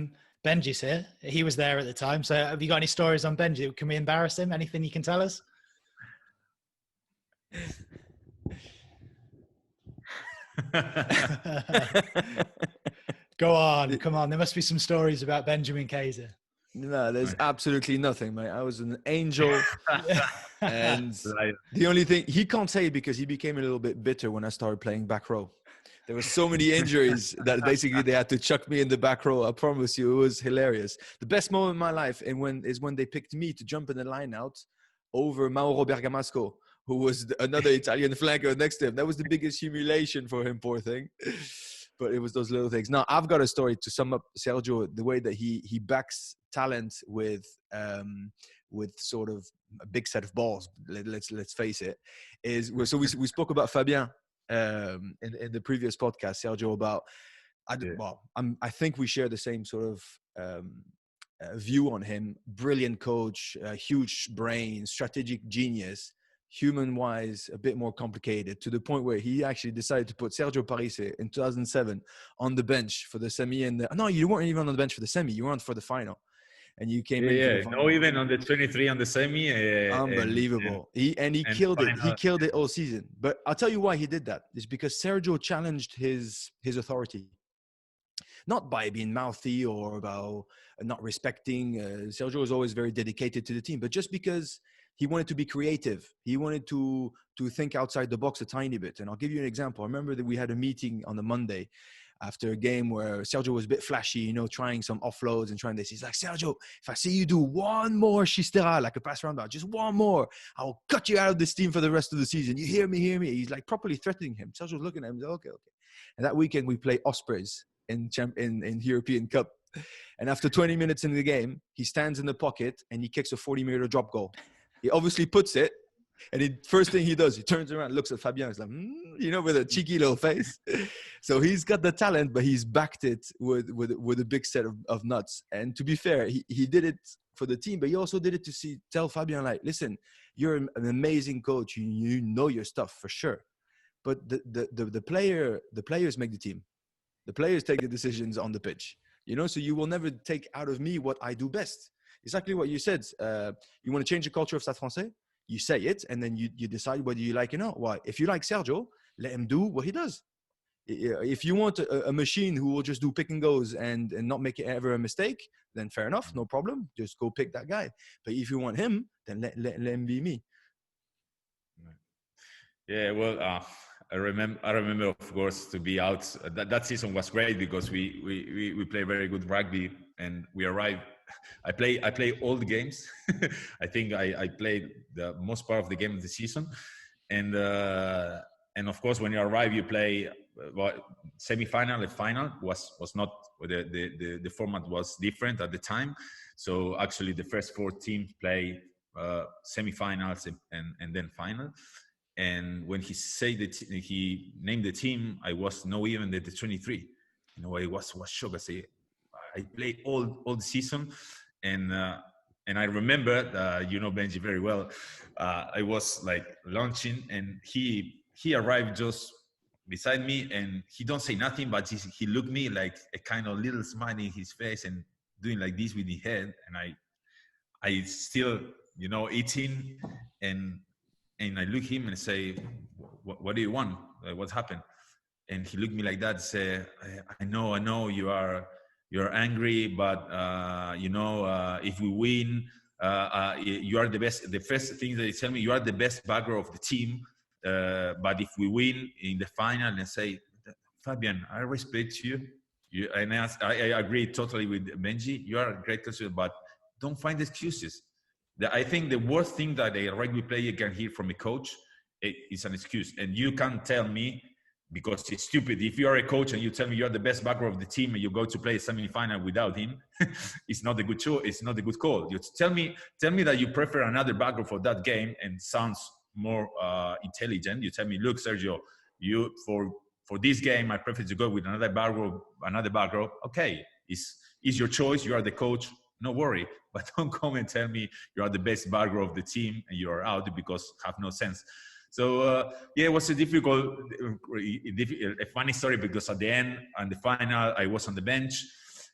Benji's here. He was there at the time. So have you got any stories on Benji? Can we embarrass him? Anything you can tell us? Go on, come on. There must be some stories about Benjamin Kaiser. No, there's absolutely nothing, mate. I was an angel. And the only thing, he can't say it because he became a little bit bitter when I started playing back row. There were so many injuries that basically they had to chuck me in the back row. I promise you, it was hilarious. The best moment in my life is when they picked me to jump in the line out over Mauro Bergamasco, who was another Italian flanker next to him. That was the biggest humiliation for him, poor thing. But it was those little things. Now, I've got a story to sum up Sergio, the way that he backs talent with sort of a big set of balls. Let's face it. So we spoke about Fabien in the previous podcast, Sergio, about I think we share the same sort of view on him. Brilliant coach, huge brain, strategic genius. Human-wise, a bit more complicated, to the point where he actually decided to put Sergio Parise in 2007 on the bench for the semi. No, you weren't even on the bench for the semi. You were on for the final. And you came in for the final. No, even on the 23 on the semi. Unbelievable. He killed it. He killed it all season. But I'll tell you why he did that. It's because Sergio challenged his authority. Not by being mouthy or about not respecting. Sergio was always very dedicated to the team, but just because he wanted to be creative. He wanted to think outside the box a tiny bit. And I'll give you an example. I remember that we had a meeting on the Monday after a game where Sergio was a bit flashy, trying some offloads and trying this. He's like, Sergio, if I see you do one more Chistera, like a pass roundabout, just one more, I'll cut you out of this team for the rest of the season. You hear me? He's like properly threatening him. Sergio's looking at him. He's like, okay. And that weekend we play Ospreys in European Cup. And after 20 minutes in the game, he stands in the pocket and he kicks a 40-meter drop goal. He obviously puts it, And the first thing he does, he turns around, looks at Fabien, he's like, with a cheeky little face. So he's got the talent, but he's backed it with a big set of nuts. And to be fair, he did it for the team, but he also did it to tell Fabien, like, listen, you're an amazing coach. You know your stuff for sure. But the players make the team. The players take the decisions on the pitch. So you will never take out of me what I do best. Exactly what you said. You want to change the culture of Stade Francais? You say it, and then you decide whether you like it or not. Why? If you like Sergio, let him do what he does. If you want a machine who will just do pick and goes and not make it ever a mistake, then fair enough, no problem. Just go pick that guy. But if you want him, then let him be me. Yeah, well, I remember, of course, to be out. That season was great because we play very good rugby, and we arrived. I play all the games. I think I played the most part of the game of the season, and of course, when you arrive, you play semi-final and final. Was not the format was different at the time. So actually, the first 4 teams play semi-finals and then final. And when he said that he named the team, I was not even the 23. I was shocked. I played all the season, and I remember, Benji very well. I was like launching, and he arrived just beside me, and he don't say nothing, but he looked me like a kind of little smile in his face and doing like this with his head, and I still eating, and I look him and say, what do you want? What happened? And he looked me like that, say, I know you're angry, but if we win, you are the best. The first thing that he tell me, you are the best bagger of the team. But if we win in the final, and say, Fabien, I respect you. And I agree totally with Benji. You are a great coach, but don't find excuses. I think the worst thing that a rugby player can hear from a coach is an excuse. And you can't tell me, because it's stupid. If you are a coach and you tell me you're the best backer of the team and you go to play a semi-final without him, it's not a good show. It's not a good call. You tell me that you prefer another backer for that game and sounds more intelligent. You tell me, look, Sergio, for this game, I prefer to go with another backer. Okay, it's your choice. You are the coach. No worry, but don't come and tell me you are the best bagger of the team and you are out, because have no sense. So it was a funny story, because at the end and the final, I was on the bench.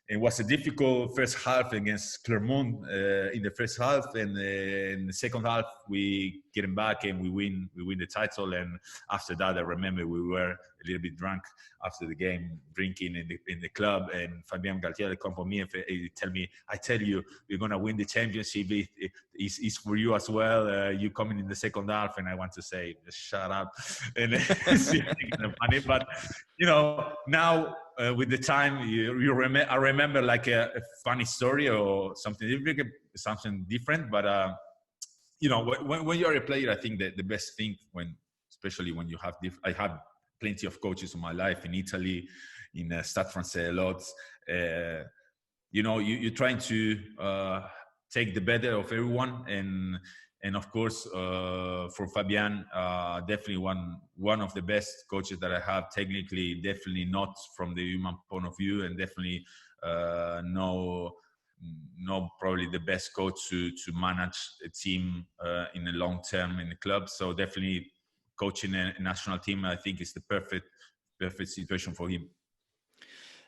It was a difficult first half against Clermont in the first half, and in the second half we get him back and we win the title. And after that, I remember we were a little bit drunk after the game, drinking in the club, and Fabien Galtier come for me and tell me, I tell you, we're gonna win the championship. It's for you as well. You coming in the second half, and I want to say, just shut up. And it's funny, but now. With the time, I remember like a funny story or something different. But when you are a player, I think that the best thing, especially when you have, I have plenty of coaches in my life in Italy, in Stade Francais a lot. You're trying to take the better of everyone, and of course, for Fabien, definitely one of the best coaches that I have. Technically, definitely not from the human point of view, and definitely no probably the best coach to manage a team in the long term in the club. So definitely coaching a national team, I think, is the perfect situation for him.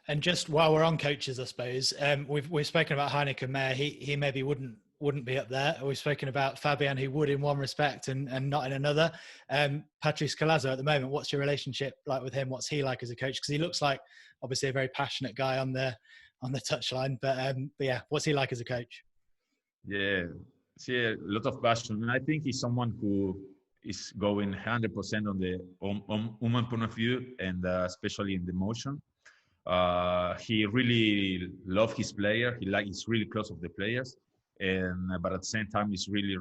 And just while we're on coaches, I suppose we've spoken about Heineken Meyer. He maybe wouldn't be up there. We've spoken about Fabien, who would in one respect and not in another. Patrice Colazo at the moment, what's your relationship like with him? What's he like as a coach? Because he looks like obviously a very passionate guy on the touchline, but yeah, what's he like as a coach? Yeah, a lot of passion, and I think he's someone who is going 100% on the human point of view, and especially in the emotion. He really loves his player. He's really close of the players. But at the same time, he's really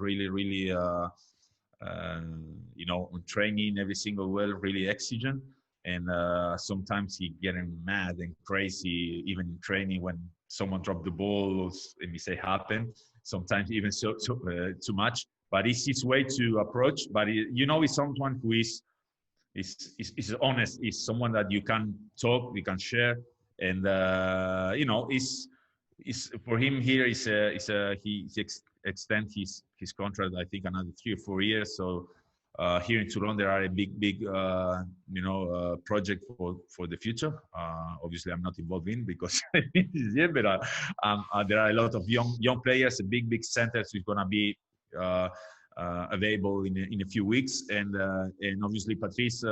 on training every single really exigent, and sometimes he getting mad and crazy even in training when someone dropped the ball and we say happen, sometimes even so too much. but it's his way to approach. But he's someone who is honest. Is someone that you can talk, we can share, and is for him here he extend his contract, I think, another 3 or 4 years. So here in Toulon there are a big project for the future. Obviously I'm not involved in because this year, but there are a lot of young players, a big centers who's going to be available in a few weeks, and obviously Patrice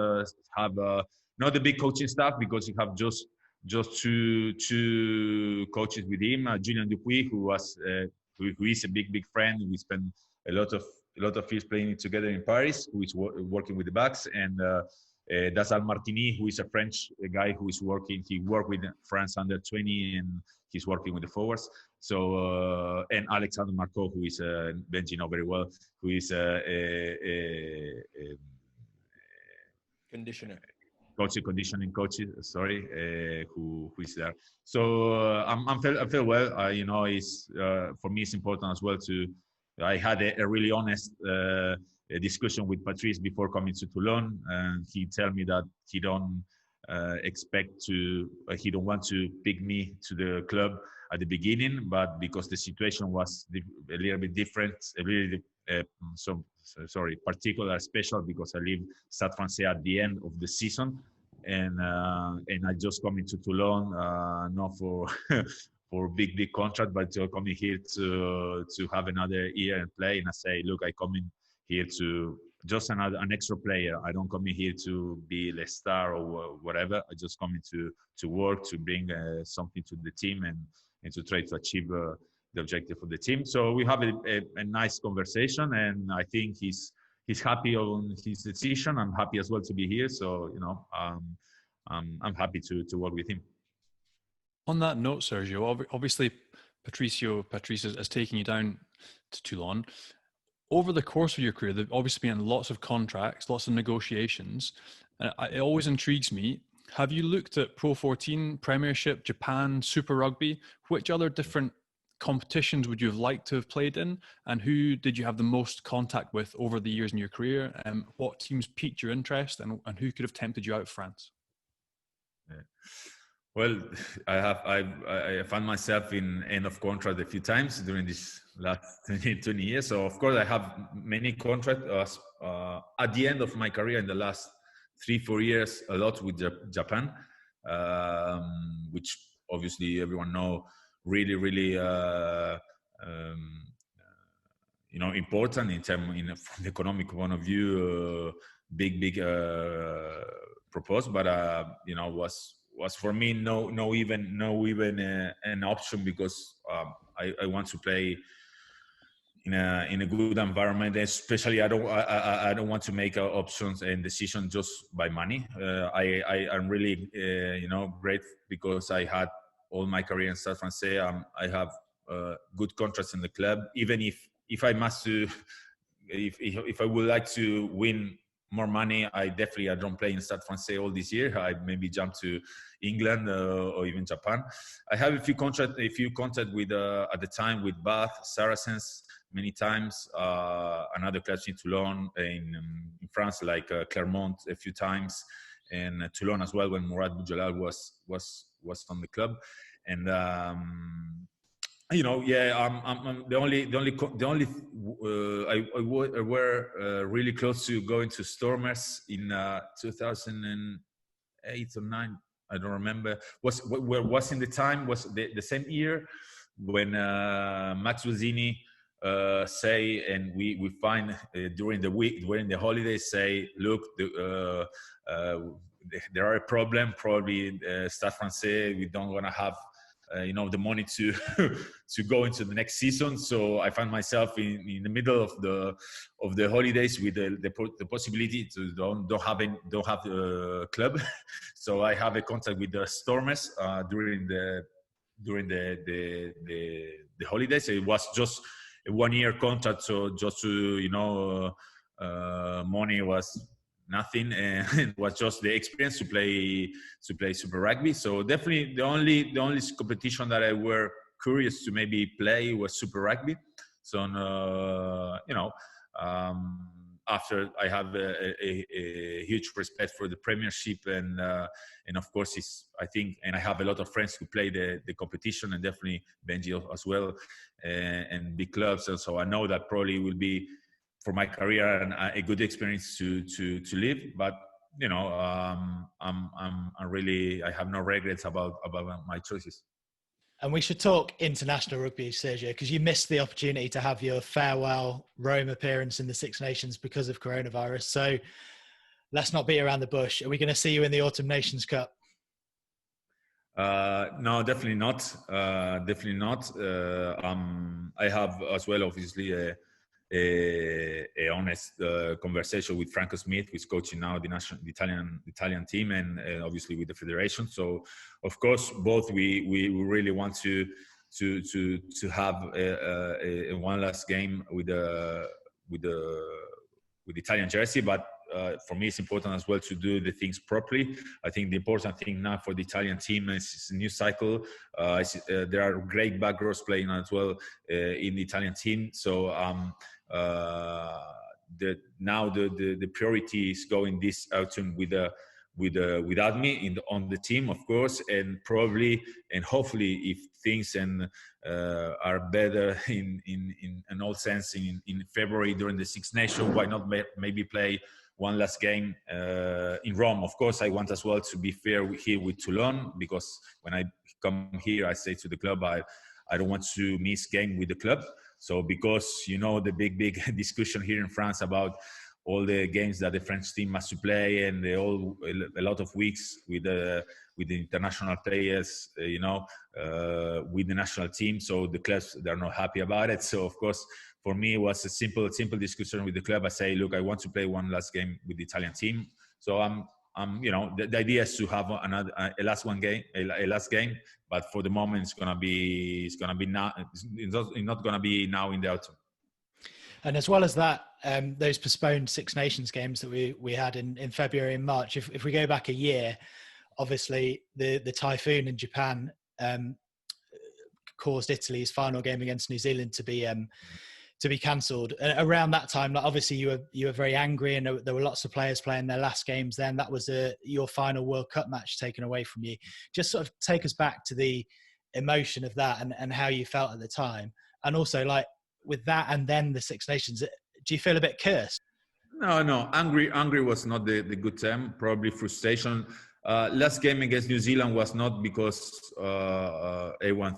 have not a big coaching staff because you have just two coaches with him. Julien Dupuis, who is a big friend. We spent a lot of years playing together in Paris, who is working with the backs, and Dasal Martini, who is a French guy who is working. He worked with France under 20, and he's working with the forwards. So and Alexandre Marco, who is Benji know very well, who is conditioner. Conditioning coach, sorry, who is there. So I feel well. For me, it's important as well I had a really honest discussion with Patrice before coming to Toulon, and he told me that he don't want to pick me to the club at the beginning, but because the situation was a little bit different, particular, special, because I leave Stade Francais at the end of the season, and I just come into Toulon, not for for big contract, but coming here to have another year and play. And I say, look, I come in here to just an extra player. I don't come in here to be a star or whatever. I just come in to work, to bring something to the team, and to try to achieve the objective of the team. So we have a nice conversation, and I think he's happy on his decision. I'm happy as well to be here. So I'm happy to work with him. On that note, Sergio, obviously Patrice has taken you down to Toulon. Over the course of your career, there've obviously been lots of contracts, lots of negotiations. It always intrigues me. Have you looked at Pro 14, Premiership, Japan, Super Rugby? Which other different competitions would you have liked to have played in? And who did you have the most contact with over the years in your career? What teams piqued your interest, and who could have tempted you out of France? Yeah. Well, I found myself in end of contract a few times during this last 20 years. So of course I have many contracts at the end of my career in the last 3-4 years, a lot with Japan, which obviously everyone know really important from the economic point of view, big proposed, but was for me no even an option, because I want to play in a good environment. Especially I don't want to make options and decisions just by money. I'm really great because I had all my career in Stade Francais. I have good contracts in the club. Even if I must to, if I would like to win more money, I don't play in Stade Francais all this year. I maybe jump to England or even Japan. I have a few contact with at the time with Bath, Saracens many times, another club in Toulon, in France, like Clermont a few times, and Toulon as well when Mourad Boudjelal was on the club. And I'm the only I were really close to going to Stormers in 2008 or 9. I don't remember. Was in the time was the same year when Max Rosini say, and we find during the week, during the holidays, say, look, there are a problem. Probably Stade Francais, we don't want to have the money to to go into the next season. So I found myself in the middle of the holidays with the possibility to don't have a club. So I have a contact with the Stormers during the holidays. It was just a 1-year contract, so just to money was nothing, and it was just the experience to play Super Rugby. So definitely the only competition that I were curious to maybe play was Super Rugby. So After I have a huge respect for the Premiership, and of course, I think, and I have a lot of friends who play the competition, and definitely Benji as well, and big clubs. And so I know that probably will be for my career and a good experience to live. But I have no regrets about my choices. And we should talk international rugby, Sergio, because you missed the opportunity to have your farewell Rome appearance in the Six Nations because of coronavirus. So let's not beat around the bush. Are we going to see you in the Autumn Nations Cup? No, definitely not. Definitely not. I have as well, obviously, a honest conversation with Franco Smith, who's coaching now the Italian team, and obviously with the federation. So, of course, both we really want to have a one last game with the Italian jersey, but for me, it's important as well to do the things properly. I think the important thing now for the Italian team is a new cycle. There are great back rows playing as well in the Italian team. So now the priority is going this autumn without me on the team, of course, and probably and hopefully, if things are better in all sense in February during the Six Nations, why not maybe play one last game in Rome? Of course, I want as well to be fair here with Toulon, because when I come here, I say to the club, I don't want to miss game with the club. So because the big discussion here in France about all the games that the French team must to play, and a lot of weeks with the international players, with the national team. So the clubs, they're not happy about it. So of course, for me, it was a simple discussion with the club. I say, look, I want to play one last game with the Italian team. So the idea is to have a last game. But for the moment, it's gonna be now. It's not gonna be now in the autumn. And as well as that, those postponed Six Nations games that we had in February and March, if we go back a year, obviously the typhoon in Japan caused Italy's final game against New Zealand to be cancelled. Around that time, obviously you were very angry, and there were lots of players playing their last games then. That was your final World Cup match taken away from you. Just sort of take us back to the emotion of that and how you felt at the time. And also, like, with that and then the Six Nations, do you feel a bit cursed? No. Angry was not the good term. Probably frustration. Last game against New Zealand was not because everyone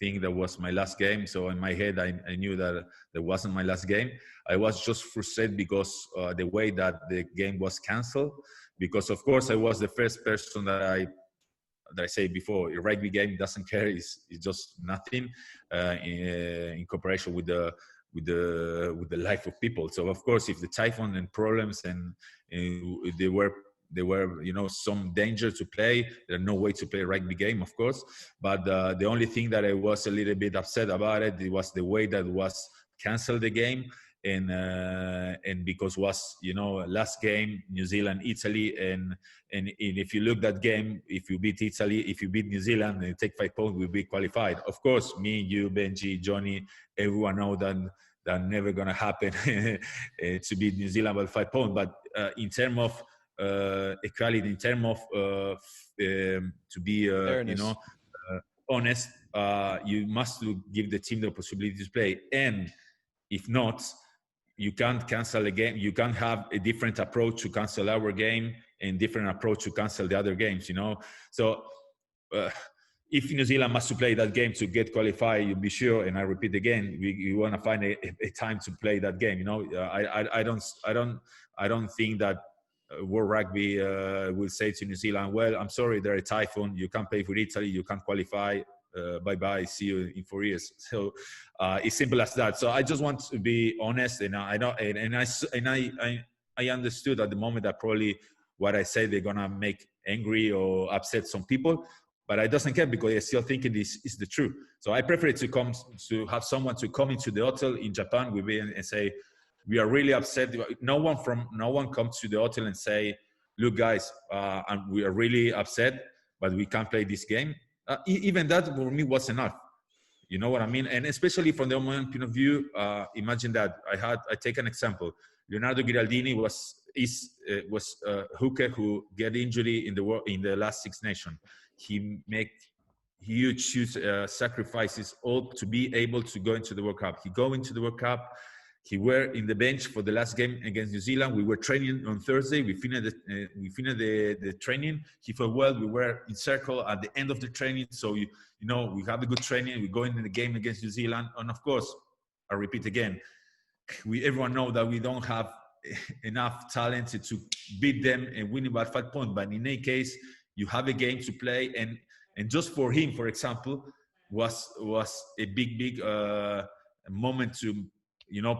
think that was my last game. So in my head, I knew that wasn't my last game. I was just frustrated because the way that the game was cancelled. Because of course I was the first person that I say before, a rugby game doesn't care. It's just nothing in comparison with the life of people. So of course, if the typhoon and problems and there were some danger to play, there's no way to play a rugby game, of course. But the only thing that I was a little bit upset about it was the way that was canceled the game. And because was last game New Zealand Italy, and if you look that game, if you beat Italy, if you beat New Zealand and you take 5 points, we'll be qualified. Of course, me, you, Benji, Johnny, everyone know that never gonna happen to beat New Zealand by 5 points. But in terms of equality, in terms of to be honest, you must give the team the possibility to play, and if not, you can't cancel a game. You can't have a different approach to cancel our game and different approach to cancel the other games, So if New Zealand must to play that game to get qualified, you'll be sure, and I repeat again, we want to find a time to play that game, I don't think that World Rugby will say to New Zealand, well, I'm sorry, there's a typhoon, you can't play for Italy, you can't qualify, bye-bye, see you in 4 years. So it's simple as that. So I just want to be honest, and I understood at the moment that probably what I say they're gonna make angry or upset some people, but I doesn't care, because I still thinking this is the truth. So I prefer to have someone to come into the hotel in Japan with me and say, we are really upset. No one comes to the hotel and say, look guys, we are really upset, but we can't play this game. Even that for me was enough. You know what I mean? And especially from the moment point of view, imagine that I take an example. Leonardo Ghiraldini was a hooker who get injury in the last Six Nations. He make huge sacrifices all to be able to go into the World Cup. He go into the World Cup. He were in the bench for the last game against New Zealand. We were training on Thursday. We finished the training. He felt well. We were in circle at the end of the training. So we have a good training. We go in the game against New Zealand, and of course, I repeat again, everyone know that we don't have enough talent to beat them and win by 5 points. But in any case, you have a game to play, and just for him, for example, was a big moment to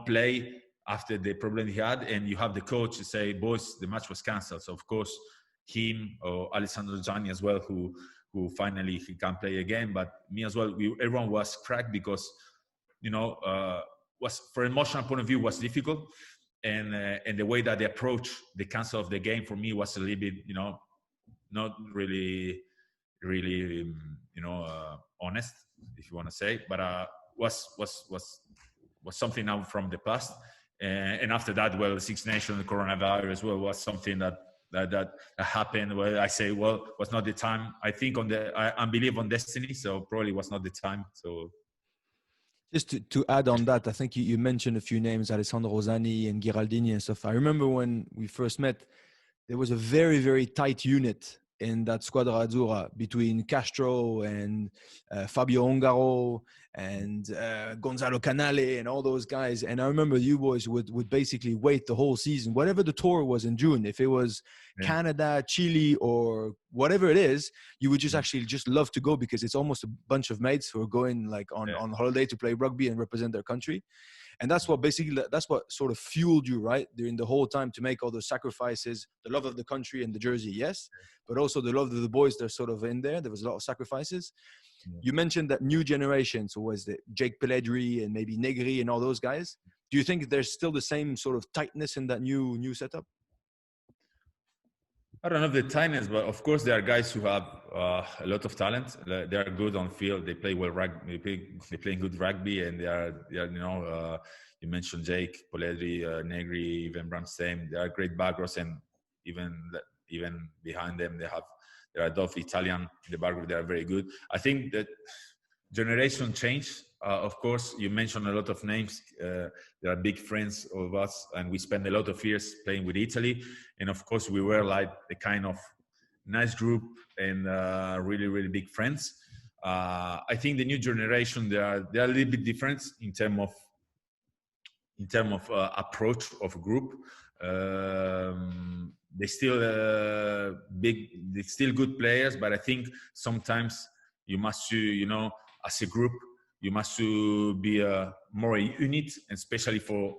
play after the problem he had, and you have the coach to say, boys, the match was cancelled. So of course, him or Alessandro Gianni as well, who finally he can play again. But me as well, everyone was cracked because, was for emotional point of view was difficult, and the way that they approach the cancel of the game for me was a little bit, not really honest, if you want to say, but was something now from the past. And after that, well, Six Nations, the coronavirus, well, was something that happened. Well, I say, well, was not the time. I think I believe on destiny, so probably was not the time. So. Just to add on that, I think you mentioned a few names, Alessandro Rosani and Ghiraldini and stuff. I remember when we first met, there was a very, very tight unit in that Squadra Azzurra between Castro and Fabio Ongaro and Gonzalo Canale and all those guys. And I remember you boys would basically wait the whole season, whatever the tour was in June, if it was Canada, Chile, or whatever it is, you would just actually just love to go because it's almost a bunch of mates who are going like on holiday to play rugby and represent their country. And that's what sort of fueled you, right? During the whole time to make all those sacrifices, the love of the country and the jersey, yes, but also the love of the boys that are sort of in there. There was a lot of sacrifices. Yeah. You mentioned that new generation. So was it Jake Pelledri and maybe Negri and all those guys? Do you think there's still the same sort of tightness in that new setup? I don't know the tightness, but of course there are guys who have a lot of talent. They are good on field. They play well rugby. They play good rugby, and they are you mentioned Jake, Pelledri, Negri, even Bramstein. They are great backrows, and even behind them there are both Italian in the backrow. They are very good. I think that generation change. Of course, you mentioned a lot of names. They are big friends of us, and we spent a lot of years playing with Italy. And of course, we were like a kind of nice group and really, really big friends. I think the new generation, they are a little bit different in terms of approach of a group. They're still they're still good players, but I think sometimes you must, as a group, you must be more a unit, especially for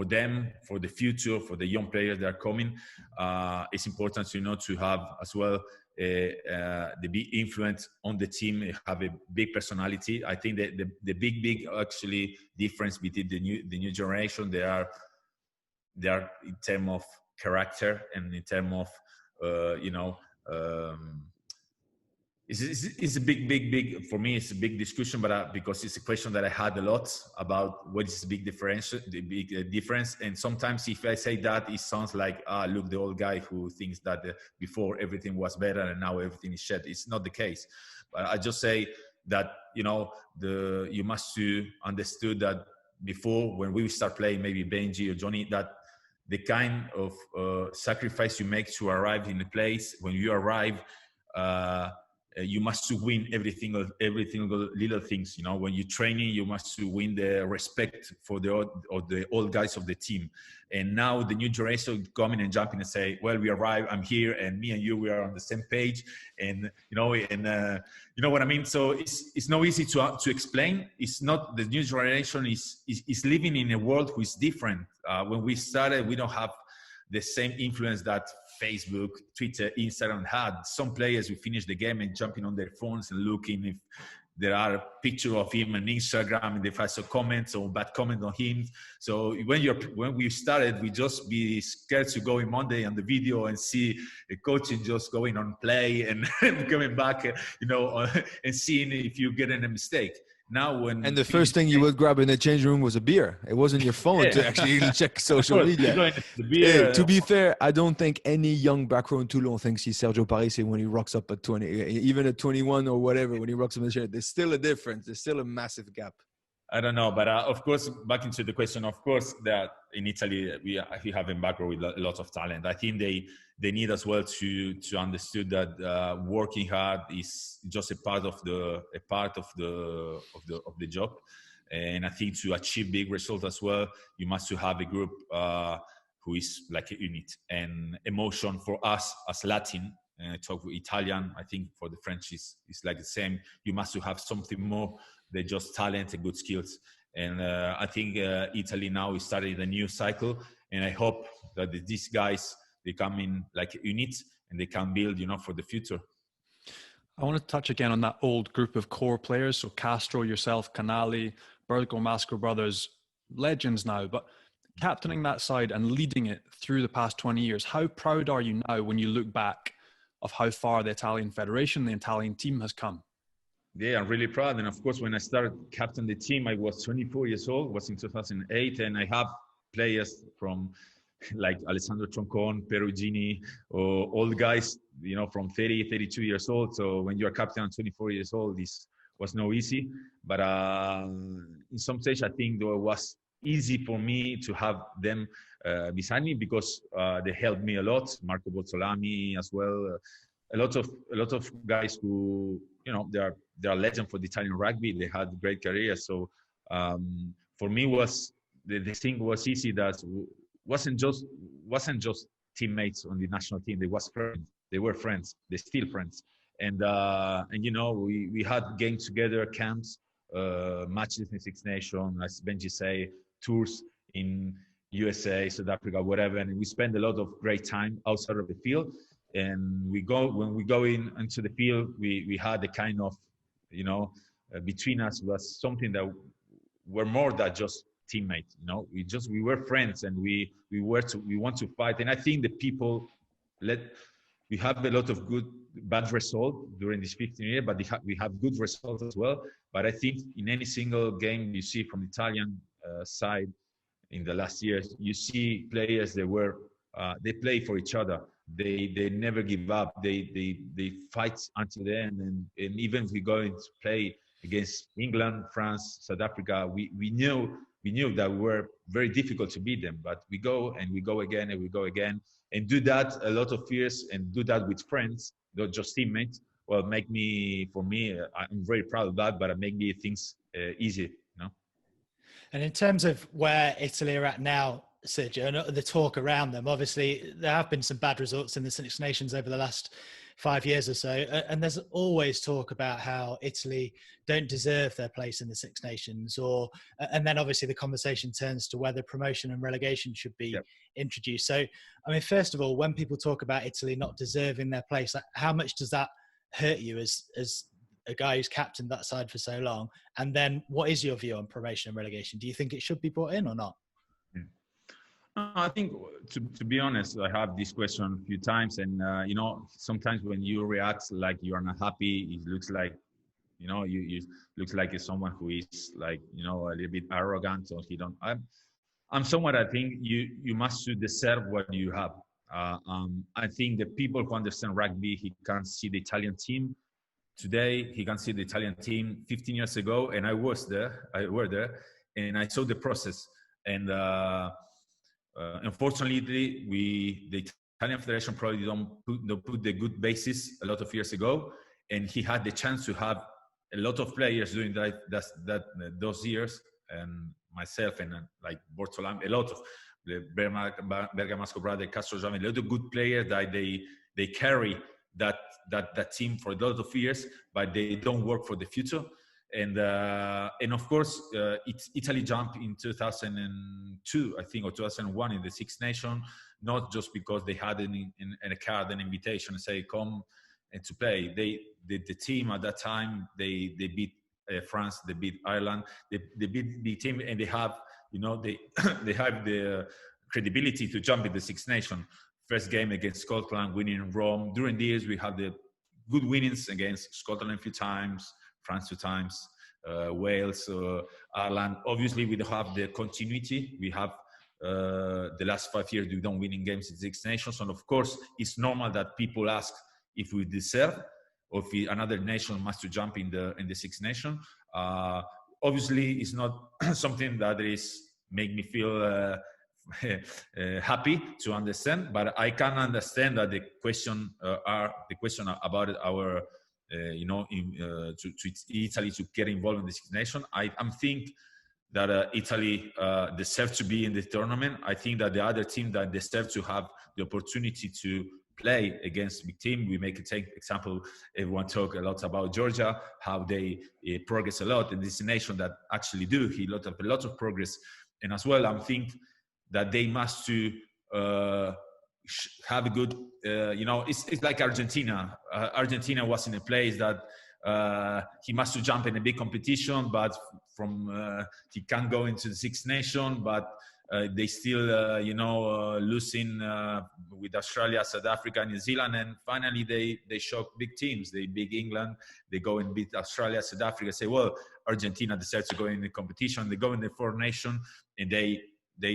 them, for the future, for the young players that are coming. It's important, to have as well the big influence on the team, have a big personality. I think that the big actually difference between the new generation, they are in terms of character and in terms of It's a big for me. It's a big discussion, but because it's a question that I had a lot about what is the big difference. And sometimes if I say that, it sounds like look, the old guy who thinks that before everything was better and now everything is shit. It's not the case. But I just say that you must understood that before, when we start playing, maybe Benji or Johnny, that the kind of sacrifice you make to arrive in a place, when you arrive. You must win everything little things. When you're training, you must win the respect for the old guys of the team. And now the new generation coming and jumping and say, well, we arrive, I'm here, and me and you, we are on the same page. And you know what I mean. So it's not easy to explain. It's not, the new generation is living in a world who is different. When we started, we don't have the same influence that Facebook, Twitter, Instagram had. Some players who finish the game and jumping on their phones and looking if there are a picture of him on Instagram and they find some comments or bad comment on him. So when we started, we just be scared to go in Monday on the video and see a coach just going on play and coming back, and seeing if you're getting a mistake. now when And the first thing you would grab in the change room was a beer. It wasn't your phone to actually check social media. Hey, to be fair, I don't think any young back row in Toulon thinks he's Sergio Parise when he rocks up at 20, even at 21 or whatever, when he rocks up in the shirt. There's still a difference. There's still a massive gap. I don't know, but of course, back into the question, of course, that in Italy, we have a background with a lot of talent. I think they need as well to understand that working hard is just a part of the job. And I think to achieve big results as well, you must have a group who is like a unit. And emotion for us as Latin, and I talk with Italian, I think for the French is like the same. You must have something more than just talent and good skills. And I think Italy now is starting a new cycle. And I hope that these guys, they come in like a unit and they can build, for the future. I want to touch again on that old group of core players. So Castro, yourself, Canali, Bergomasco brothers, legends now. But captaining that side and leading it through the past 20 years, how proud are you now when you look back of how far the Italian Federation, the Italian team has come? Yeah, I'm really proud. And of course, when I started captain the team, I was 24 years old, was in 2008. And I have players from like Alessandro Troncon, Perugini, or all guys, from 30, 32 years old. So when you're captain at 24 years old, this was no easy. But in some stage, I think it was easy for me to have them beside me because they helped me a lot. Marco Bozzolami as well. A lot of guys who, they are legends for the Italian rugby. They had great careers. So for me, was the thing was easy. That wasn't just teammates on the national team. They was friends. They were friends. They're still friends. And we had games together, camps, matches in Six Nations, as Benji say, tours in USA, South Africa, whatever. And we spend a lot of great time outside of the field. And when we go into the field, we had a kind of, between us was something that were more than just teammates. We were friends, and we want to fight. And I think the people we have a lot of bad results during this 15 years, but we have good results as well. But I think in any single game you see from the Italian side in the last years, you see players they play for each other. They never give up. They fight until the end. And even if we go into play against England, France, South Africa, we knew that we were very difficult to beat them. But we go and we go again and we go again, and do that a lot of years, and do that with friends, not just teammates. Well, for me, I'm very proud of that. But it make me things easy. And in terms of where Italy are at now, Sergio, and the talk around them, obviously there have been some bad results in the Six Nations over the last 5 years or so, and there's always talk about how Italy don't deserve their place in the Six Nations, and then obviously the conversation turns to whether promotion and relegation should be introduced. So, I mean, first of all, when people talk about Italy not deserving their place, how much does that hurt you as a guy who's captained that side for so long? And then what is your view on promotion and relegation? Do you think it should be brought in or not? I think, to be honest, I have this question a few times, and sometimes when you react like you are not happy, it looks like, you looks like someone who is like, a little bit arrogant, or I'm someone, I think you must deserve what you have. I think the people who understand rugby, he can see the Italian team today, he can see the Italian team 15 years ago, and I were there, and I saw the process. And unfortunately, the Italian Federation probably don't put the good basis a lot of years ago, and he had the chance to have a lot of players during those years, and myself and like Bortolami, a lot of the Bergamasco brother, Castro, a lot of good players that they carry that team for a lot of years, but they don't work for the future. And of course, Italy jumped in 2002, I think, or 2001 in the Six Nations, not just because they had an invitation to say come and to play. The team at that time, they beat France, they beat Ireland, they beat the team, and they have they have the credibility to jump in the Six Nations. First game against Scotland, winning in Rome. During the years, we had the good winnings against Scotland a few times, France 2 times, Wales, Ireland. Obviously, we don't have the continuity. We have the last 5 years we don't winning games in Six Nations, and of course, it's normal that people ask if we deserve or if another nation must to jump in the Six Nation. Obviously, it's not something that is make me feel happy to understand, but I can understand that the question about our to Italy to get involved in the Six Nation. I'm think that Italy deserves to be in the tournament. I think that the other team that deserve to have the opportunity to play against big team. We make a take example. Everyone talk a lot about Georgia, how they progress a lot, and this is a nation that actually do a lot of progress. And as well, I think that they must to have a good, it's like Argentina. Argentina was in a place that he must to jump in a big competition, but he can't go into the Six Nation, but they still, losing with Australia, South Africa, New Zealand, and finally they shock big teams. They beat England, they go and beat Australia, South Africa. Say, well, Argentina decides to go in the competition. They go in the Four Nation, and they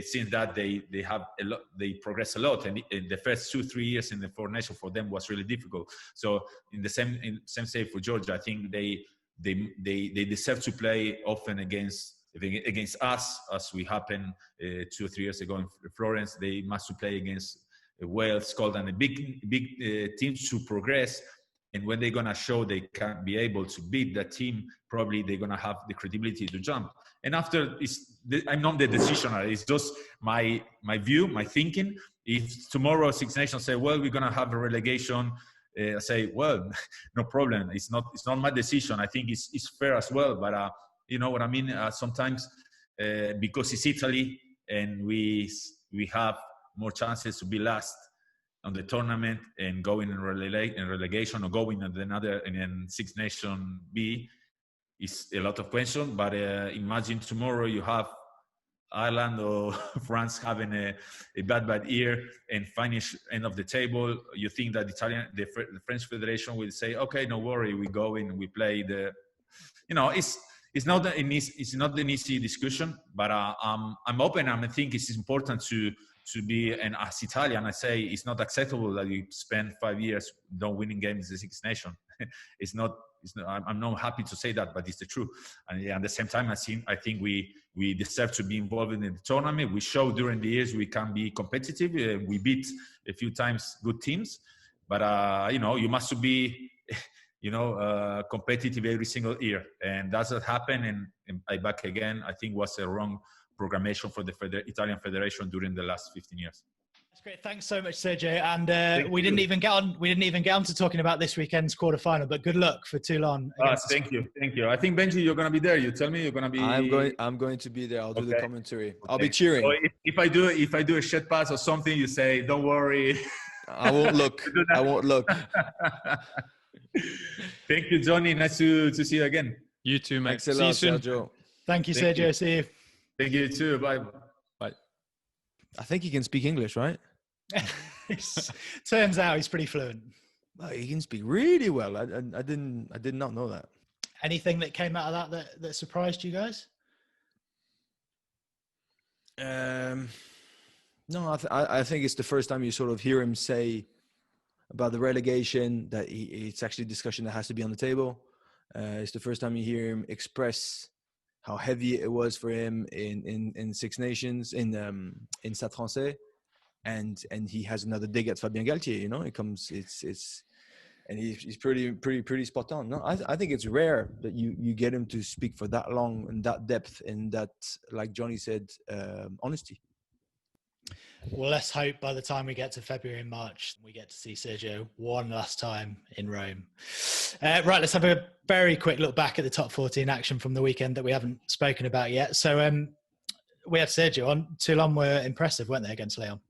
since that they have a lot. They progress a lot, and in the first 2-3 years in the Four Nation for them was really difficult. So in the same say for Georgia, I think they deserve to play often against us, as we happened 2 or 3 years ago in Florence. They must play against Wales, Scotland, and big teams to progress. And when they're gonna show they can be able to beat that team, probably they're gonna have the credibility to jump. And after, I'm not the decisioner. It's just my view, my thinking. If tomorrow Six Nations say, well, we're gonna have a relegation, I say, well, no problem. It's not my decision. I think it's fair as well. But you know what I mean? Sometimes because it's Italy and we have more chances to be last on the tournament and going in relegation or going in Six Nation B is a lot of question. But imagine tomorrow you have Ireland or France having a bad year and finish end of the table. You think that the French Federation will say, okay, no worry, we go in, we play it's not an easy discussion, but I'm open. I think it's important to be as Italian. I say it's not acceptable that you spend 5 years not winning games in the Six Nation. It's not. I'm not happy to say that, but it's the truth. And at the same time, I think we deserve to be involved in the tournament. We show during the years we can be competitive. We beat a few times good teams, but you must be competitive every single year, and that's what happened. And I back again, I think was a wrong programmation for the Italian Federation during the last 15 years. That's great. Thanks so much, Sergio. And we didn't even get on to talking about this weekend's quarterfinal. But good luck for Toulon. Thank you. I think Benji, you're going to be there. You tell me you're going to be. I'm going to be there. I'll do the commentary. Okay. I'll be cheering. So if I do a shed pass or something, you say, "Don't worry." I won't look. I won't look. Thank you, Johnny. Nice to see you again. You too, mate. Thanks a lot, Sergio. Thank you, Sergio. See you. Thank you too. Bye. I think he can speak English, right? Turns out he's pretty fluent. Well, he can speak really well. I did not know that. Anything that came out of that surprised you guys? No, I think it's the first time you sort of hear him say about the relegation that it's actually a discussion that has to be on the table. It's the first time you hear him express how heavy it was for him in Six Nations in Stade Français, and he has another dig at Fabien Galtier. And he's pretty spot on. No, I think it's rare that you get him to speak for that long and that depth and that, like Johnny said, honesty. Well, let's hope by the time we get to February and March, we get to see Sergio one last time in Rome. Right, let's have a very quick look back at the top 14 action from the weekend that we haven't spoken about yet. So we have Sergio on. Toulon were impressive, weren't they, against Leon?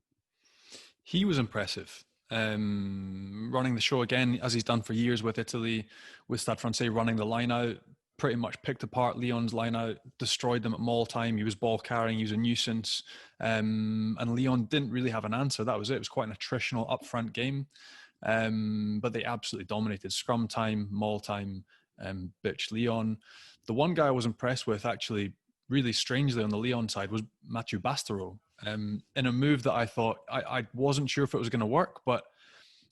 He was impressive. Running the show again, as he's done for years with Italy, with Stade Francais running the line out, pretty much picked apart Leon's line out, destroyed them at maul time. He was ball carrying, he was a nuisance. And Leon didn't really have an answer. That was it. It was quite an attritional upfront game. But they absolutely dominated scrum time, maul time. bitch Lyon. The one guy I was impressed with, actually, really strangely on the Lyon side, was Mathieu Bastero, in a move that I thought, I wasn't sure if it was going to work, but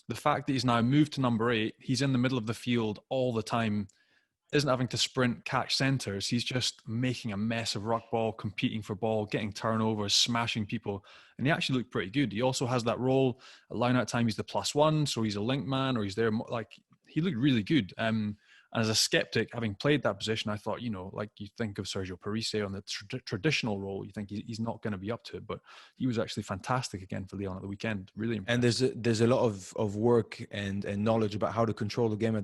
the fact that he's now moved to number 8, he's in the middle of the field all the time, isn't having to sprint, catch centres. He's just making a mess of ruck ball, competing for ball, getting turnovers, smashing people. And he actually looked pretty good. He also has that role at line-out time. He's the +1, so he's a link man, or he's there. Like, he looked really good. And as a skeptic, having played that position, I thought, like you think of Sergio Parise on the traditional role, you think he's not going to be up to it, but he was actually fantastic again for Lyon at the weekend. Really impressive. And there's a lot of work and knowledge about how to control the game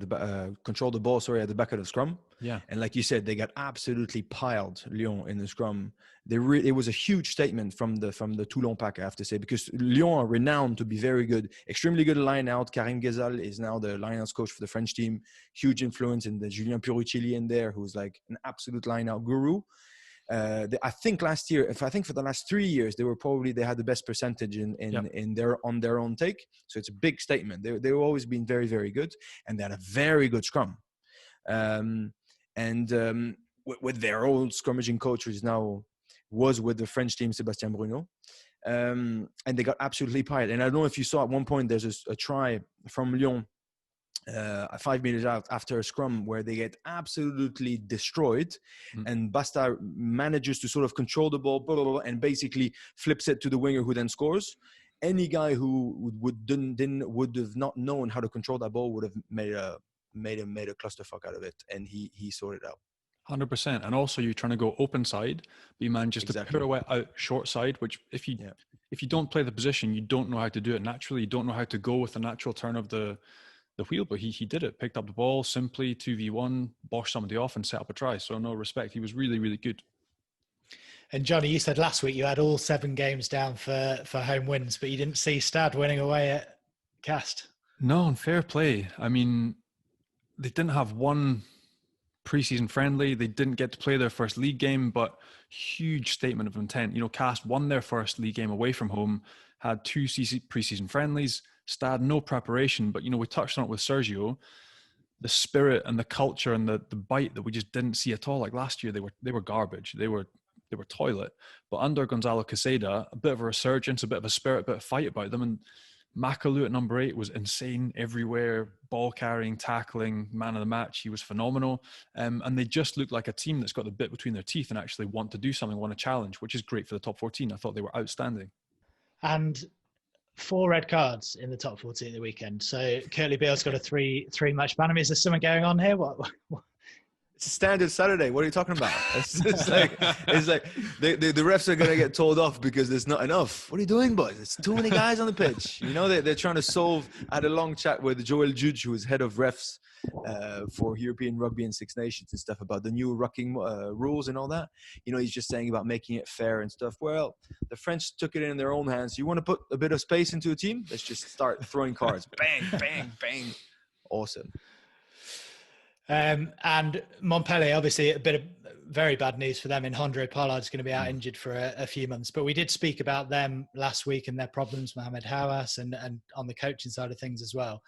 control the ball. At the back of the scrum. Yeah. And like you said, they got absolutely piled Lyon in the scrum. It was a huge statement from the Toulon pack, I have to say, because Lyon are renowned to be very good, extremely good line out. Karim Ghezal is now the line out coach for the French team. Huge influence in the Julien Piruccelli in there, who's like an absolute line out guru. I think last year, for the last 3 years, they had the best percentage in their own take. So it's a big statement. They've always been very, very good, and they had a very good scrum. With their old scrummaging coach, who's now was with the French team, Sébastien Bruno, and they got absolutely piled. And I don't know if you saw at one point, there's a try from Lyon 5 meters out after a scrum where they get absolutely destroyed, and Basta manages to sort of control the ball, blah, blah, blah, and basically flips it to the winger, who then scores. Any guy who would have not known how to control that ball would have made a clusterfuck out of it, and he sorted it out. 100%. And also, you're trying to go open side, but you manage to put away out short side, which if you don't play the position, you don't know how to do it naturally. You don't know how to go with the natural turn of the wheel, but he did it. Picked up the ball simply, 2v1, boshed somebody off and set up a try. So no, respect. He was really, really good. And Johnny, you said last week you had all 7 games down for home wins, but you didn't see Stad winning away at Cast. No, and fair play. I mean, they didn't have one pre-season friendly. They didn't get to play their first league game, but huge statement of intent. Cast won their first league game away from home, had 2 pre-season friendlies. Stad, no preparation, but we touched on it with Sergio. The spirit and the culture and the bite that we just didn't see at all. Like last year, they were garbage. They were toilet. But under Gonzalo Quesada, a bit of a resurgence, a bit of a spirit, a bit of fight about them. And Makalou at number 8 was insane everywhere, ball carrying, tackling, man of the match. He was phenomenal. And they just looked like a team that's got the bit between their teeth and actually want to do something, want to challenge, which is great for the top 14. I thought they were outstanding. And 4 red cards in the top 14 at the weekend. So Curtly Beale's got a three match ban. I mean, is there something going on here? What? It's a standard Saturday. What are you talking about? It's like the refs are gonna get told off because there's not enough. What are you doing, boys? It's too many guys on the pitch. They're trying to solve. I had a long chat with Joel Judge, who is head of refs for European Rugby and Six Nations and stuff, about the new rucking rules and all that. He's just saying about making it fair and stuff. Well, the French took it in their own hands. You want to put a bit of space into a team? Let's just start throwing cards. Bang, bang, bang. Awesome. And Montpellier, obviously, a bit of very bad news for them. In Andre Pollard's going to be out injured for a few months. But we did speak about them last week and their problems, Mohamed Hawass, and on the coaching side of things as well.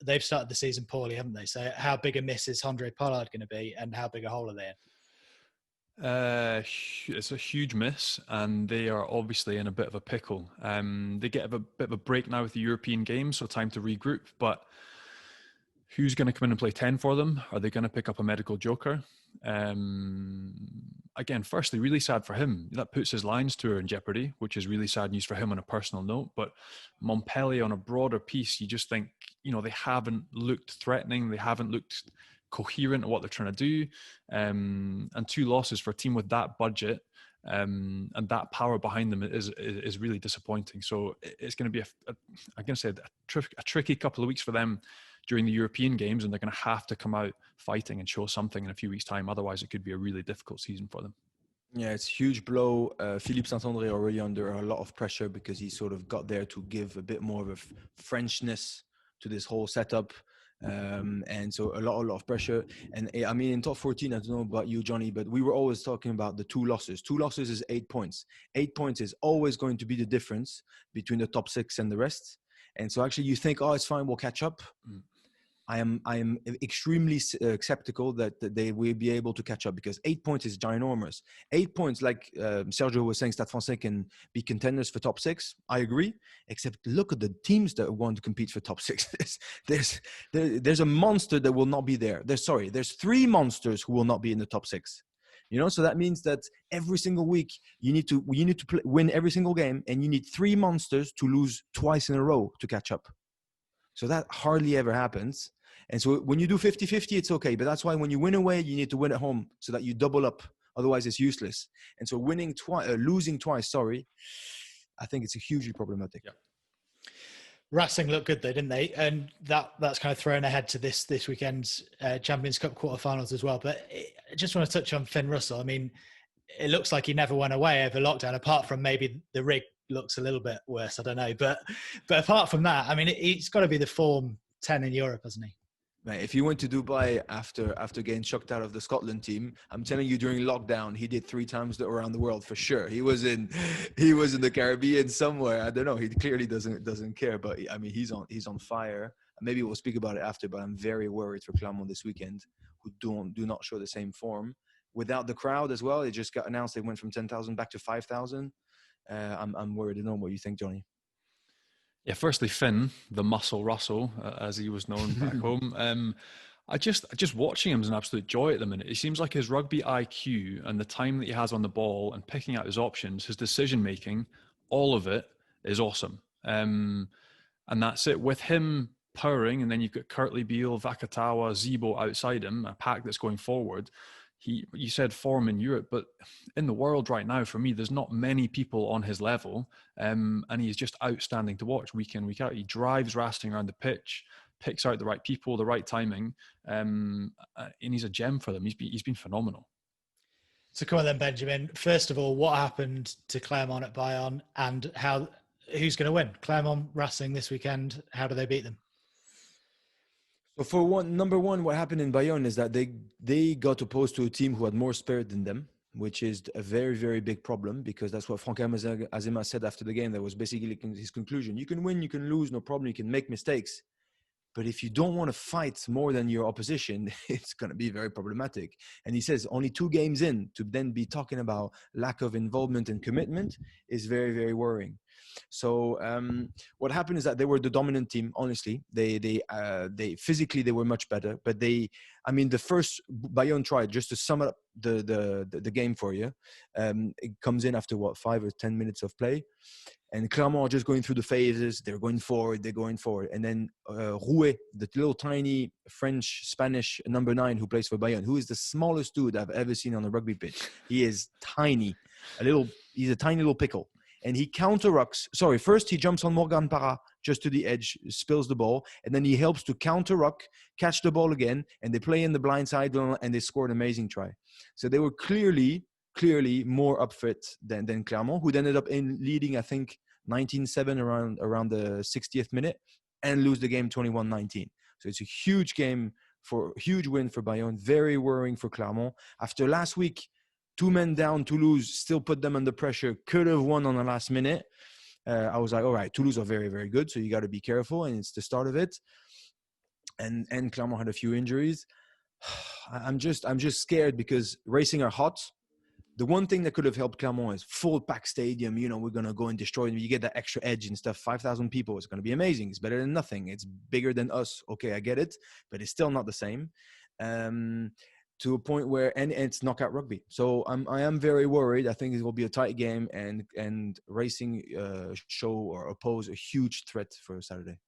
They've started the season poorly, haven't they? So how big a miss is Andre Pollard going to be, and how big a hole are they in? It's a huge miss, and they are obviously in a bit of a pickle. They get a bit of a break now with the European games, so time to regroup. But who's going to come in and play 10 for them? Are they going to pick up a medical joker? Again, firstly, really sad for him. That puts his Lions tour in jeopardy, which is really sad news for him on a personal note. But Montpellier, on a broader piece, you just think, they haven't looked threatening. They haven't looked coherent at what they're trying to do. And 2 losses for a team with that budget and that power behind them is really disappointing. So it's going to be a tricky couple of weeks for them during the European games, and they're going to have to come out fighting and show something in a few weeks' time. Otherwise, it could be a really difficult season for them. Yeah, it's a huge blow. Philippe Saint-André already under a lot of pressure because he sort of got there to give a bit more of a Frenchness to this whole setup. And so a lot of pressure. And I mean, in top 14, I don't know about you, Johnny, but we were always talking about the 2 losses. 2 losses is 8 points. 8 points is always going to be the difference between the top 6 and the rest. And so actually you think, oh, it's fine, we'll catch up. I am extremely skeptical that they will be able to catch up, because 8 points is ginormous. 8 points, like Sergio was saying, Stade Francais can be contenders for top 6. I agree, except look at the teams that want to compete for top 6. There's a monster that will not be there. There's 3 monsters who will not be in the top 6. So that means that every single week you need to win every single game, and you need 3 monsters to lose twice in a row to catch up. So that hardly ever happens. And so when you do 50-50, it's okay. But that's why when you win away, you need to win at home so that you double up. Otherwise, it's useless. And so losing twice, I think it's hugely problematic. Yeah. Racing looked good though, didn't they? And that's kind of thrown ahead to this weekend's Champions Cup quarterfinals as well. But I just want to touch on Finn Russell. I mean, it looks like he never went away over lockdown, apart from maybe the rig looks a little bit worse. I don't know. But apart from that, I mean, he's got to be the form 10 in Europe, hasn't he? Right. If he went to Dubai after getting chucked out of the Scotland team, I'm telling you, during lockdown, he did 3 times around the world for sure. He was in the Caribbean somewhere. I don't know. He clearly doesn't care. But I mean, he's on fire. Maybe we'll speak about it after. But I'm very worried for Clermont this weekend, who do not show the same form without the crowd as well. It just got announced they went from 10,000 back to 5,000. I'm worried. I don't know what you think, Johnny. Yeah, firstly, Finn, the Muscle Russell, as he was known back home. I just watching him is an absolute joy at the minute. It seems like his rugby IQ and the time that he has on the ball and picking out his options, his decision making, all of it is awesome. And that's it. With him powering, and then you've got Kirtley, Beale, Vakatawa, Zibo outside him, a pack that's going forward. You said form in Europe, but in the world right now, for me, there's not many people on his level, and he's just outstanding to watch week in, week out. He drives Racing around the pitch, picks out the right people, the right timing, and he's a gem for them. He's been phenomenal. So come on then, Benjamin. First of all, what happened to Clermont at Bayonne, and who's going to win? Clermont, Racing this weekend. How do they beat them? So number one, what happened in Bayonne is that they got opposed to a team who had more spirit than them, which is a very, very big problem, because that's what Franck Azema said after the game. That was basically his conclusion. You can win, you can lose, no problem. You can make mistakes. But if you don't want to fight more than your opposition, it's going to be very problematic. And he says only 2 games in to then be talking about lack of involvement and commitment is very, very worrying. So what happened is that they were the dominant team. Honestly, they physically they were much better. But the first Bayonne try, just to sum up the game for you, it comes in after 5 or 10 minutes of play. And Clermont are just going through the phases. They're going forward. And then Rouet, the little tiny French-Spanish number 9 who plays for Bayonne, who is the smallest dude I've ever seen on a rugby pitch. He is tiny. He's a tiny little pickle. And he first he jumps on Morgan Parra just to the edge, spills the ball, and then he helps to counter-ruck, catch the ball again, and they play in the blind side, and they score an amazing try. So they were clearly more up fit than Clermont, who ended up leading, I think, 19-7 around the 60th minute, and lose the game 21-19. So it's a huge win for Bayonne, very worrying for Clermont. After last week, 2 men down, Toulouse still put them under pressure, could have won on the last minute. I was like, all right, Toulouse are very, very good, so you got to be careful, and it's the start of it. And Clermont had a few injuries. I'm just scared because Racing are hot. The one thing that could have helped Clermont is full pack stadium. We're going to go and destroy them. You get that extra edge and stuff. 5,000 people. It's going to be amazing. It's better than nothing. It's bigger than us. Okay, I get it. But it's still not the same. To a point where, and it's knockout rugby. So I am very worried. I think it will be a tight game, and Racing show or pose a huge threat for Saturday.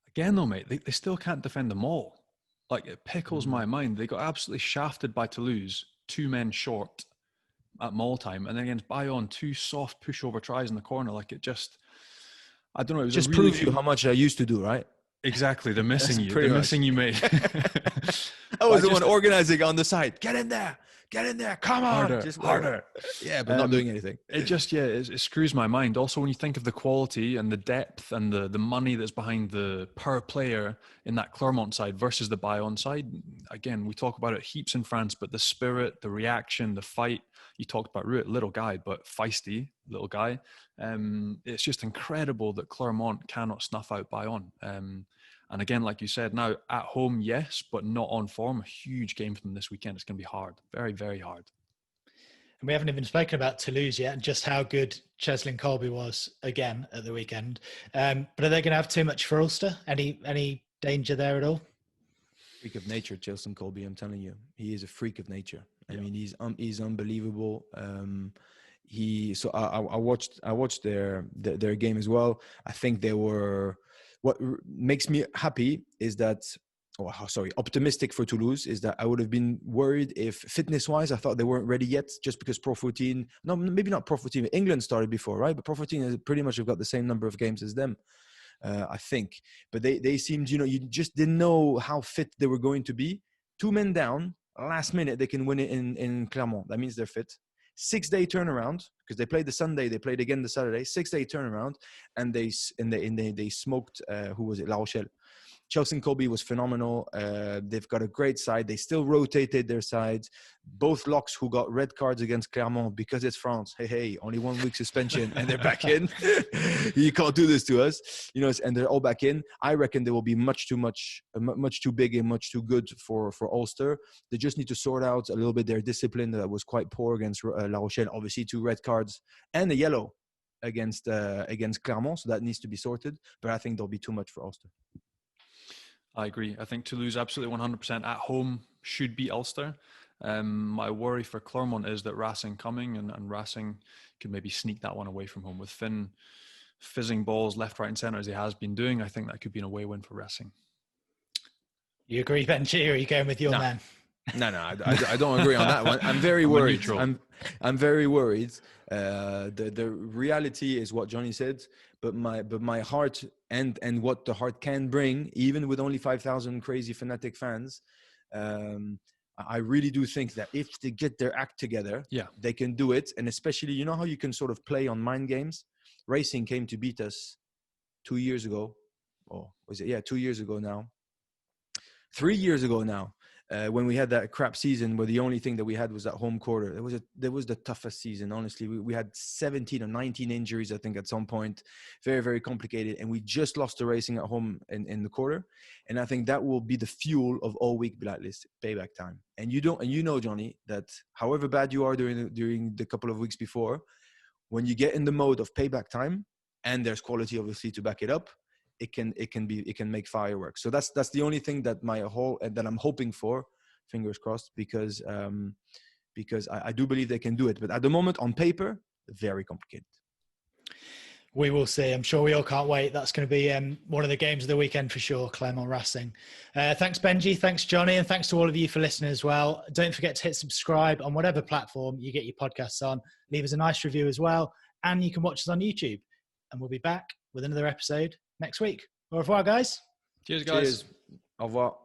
Again, though, mate, they still can't defend them all. Like, it pickles my mind. They got absolutely shafted by Toulouse, 2 men short at maul time, and then against Bayonne, 2 soft pushover tries in the corner. Like, it just, I don't know. It was just proves you how much I used to do, right? Exactly, they're missing you. They're missing you, mate. I was the one organizing on the side. Get in there, come on, harder. Yeah, but not doing anything. It just, it screws my mind. Also, when you think of the quality and the depth and the money that's behind the per player in that Clermont side versus the Bayonne side, again, we talk about it heaps in France, but the spirit, the reaction, the fight. You talked about Rouet, little guy, but feisty little guy. It's just incredible that Clermont cannot snuff out Bayonne. And again, like you said, now at home, yes, but not on form. A huge game for them this weekend. It's going to be hard, very, very hard. And we haven't even spoken about Toulouse yet and just how good Cheslin Colby was again at the weekend. But are they going to have too much for Ulster? Any danger there at all? Freak of nature, Cheslin Colby. I'm telling you, he is a freak of nature. I mean, he's unbelievable. I watched their game as well. I think they were. What makes me happy is that. Optimistic for Toulouse is that I would have been worried if fitness-wise, I thought they weren't ready yet, just because Pro 14, no, maybe not Pro 14, England started before, right? But Pro 14 has pretty much have got the same number of games as them, I think. But they seemed, you just didn't know how fit they were going to be. 2 men down, last minute, they can win it in Clermont. That means they're fit. 6-day turnaround, because they played the Sunday, they played again the Saturday. 6-day turnaround, and they smoked, who was it? La Rochelle. Cheslin Colby was phenomenal. They've got a great side. They still rotated their sides. Both locks who got red cards against Clermont because it's France. Hey, only 1 week suspension and they're back in. You can't do this to us, and they're all back in. I reckon they will be much too big and much too good for Ulster. They just need to sort out a little bit their discipline that was quite poor against La Rochelle. Obviously, 2 red cards and a yellow against Clermont, so that needs to be sorted. But I think there'll be too much for Ulster. I agree. I think Toulouse absolutely 100% at home should beat Ulster. My worry for Clermont is that Racing coming and Racing could maybe sneak that one away from home. With Finn fizzing balls left, right and centre as he has been doing, I think that could be an away win for Racing. You agree, Benji, or are you going with your man? No, I don't agree on that one. I'm very worried. I'm very worried. The reality is what Johnny said, but my heart and what the heart can bring, even with only 5,000 crazy fanatic fans, I really do think that if they get their act together, they can do it. And especially, how you can sort of play on mind games. Racing came to beat us 2 years ago. Oh, was it? Yeah, 2 years ago now. 3 years ago now. When we had that crap season where the only thing that we had was that home quarter. That was the toughest season, honestly. We had 17 or 19 injuries, I think, at some point. Very, very complicated. And we just lost to Racing at home in the quarter. And I think that will be the fuel of all week blacklist payback time. And you know, Johnny, that however bad you are during the couple of weeks before, when you get in the mode of payback time, and there's quality obviously to back it up, it can make fireworks. So that's the only thing that that I'm hoping for, fingers crossed, because I do believe they can do it. But at the moment, on paper, very complicated. We will see. I'm sure we all can't wait. That's going to be one of the games of the weekend for sure, Clermont Racing. Thanks, Benji. Thanks, Johnny. And thanks to all of you for listening as well. Don't forget to hit subscribe on whatever platform you get your podcasts on. Leave us a nice review as well. And you can watch us on YouTube. And we'll be back with another episode next week. Au revoir, guys. Cheers, guys. Cheers. Au revoir.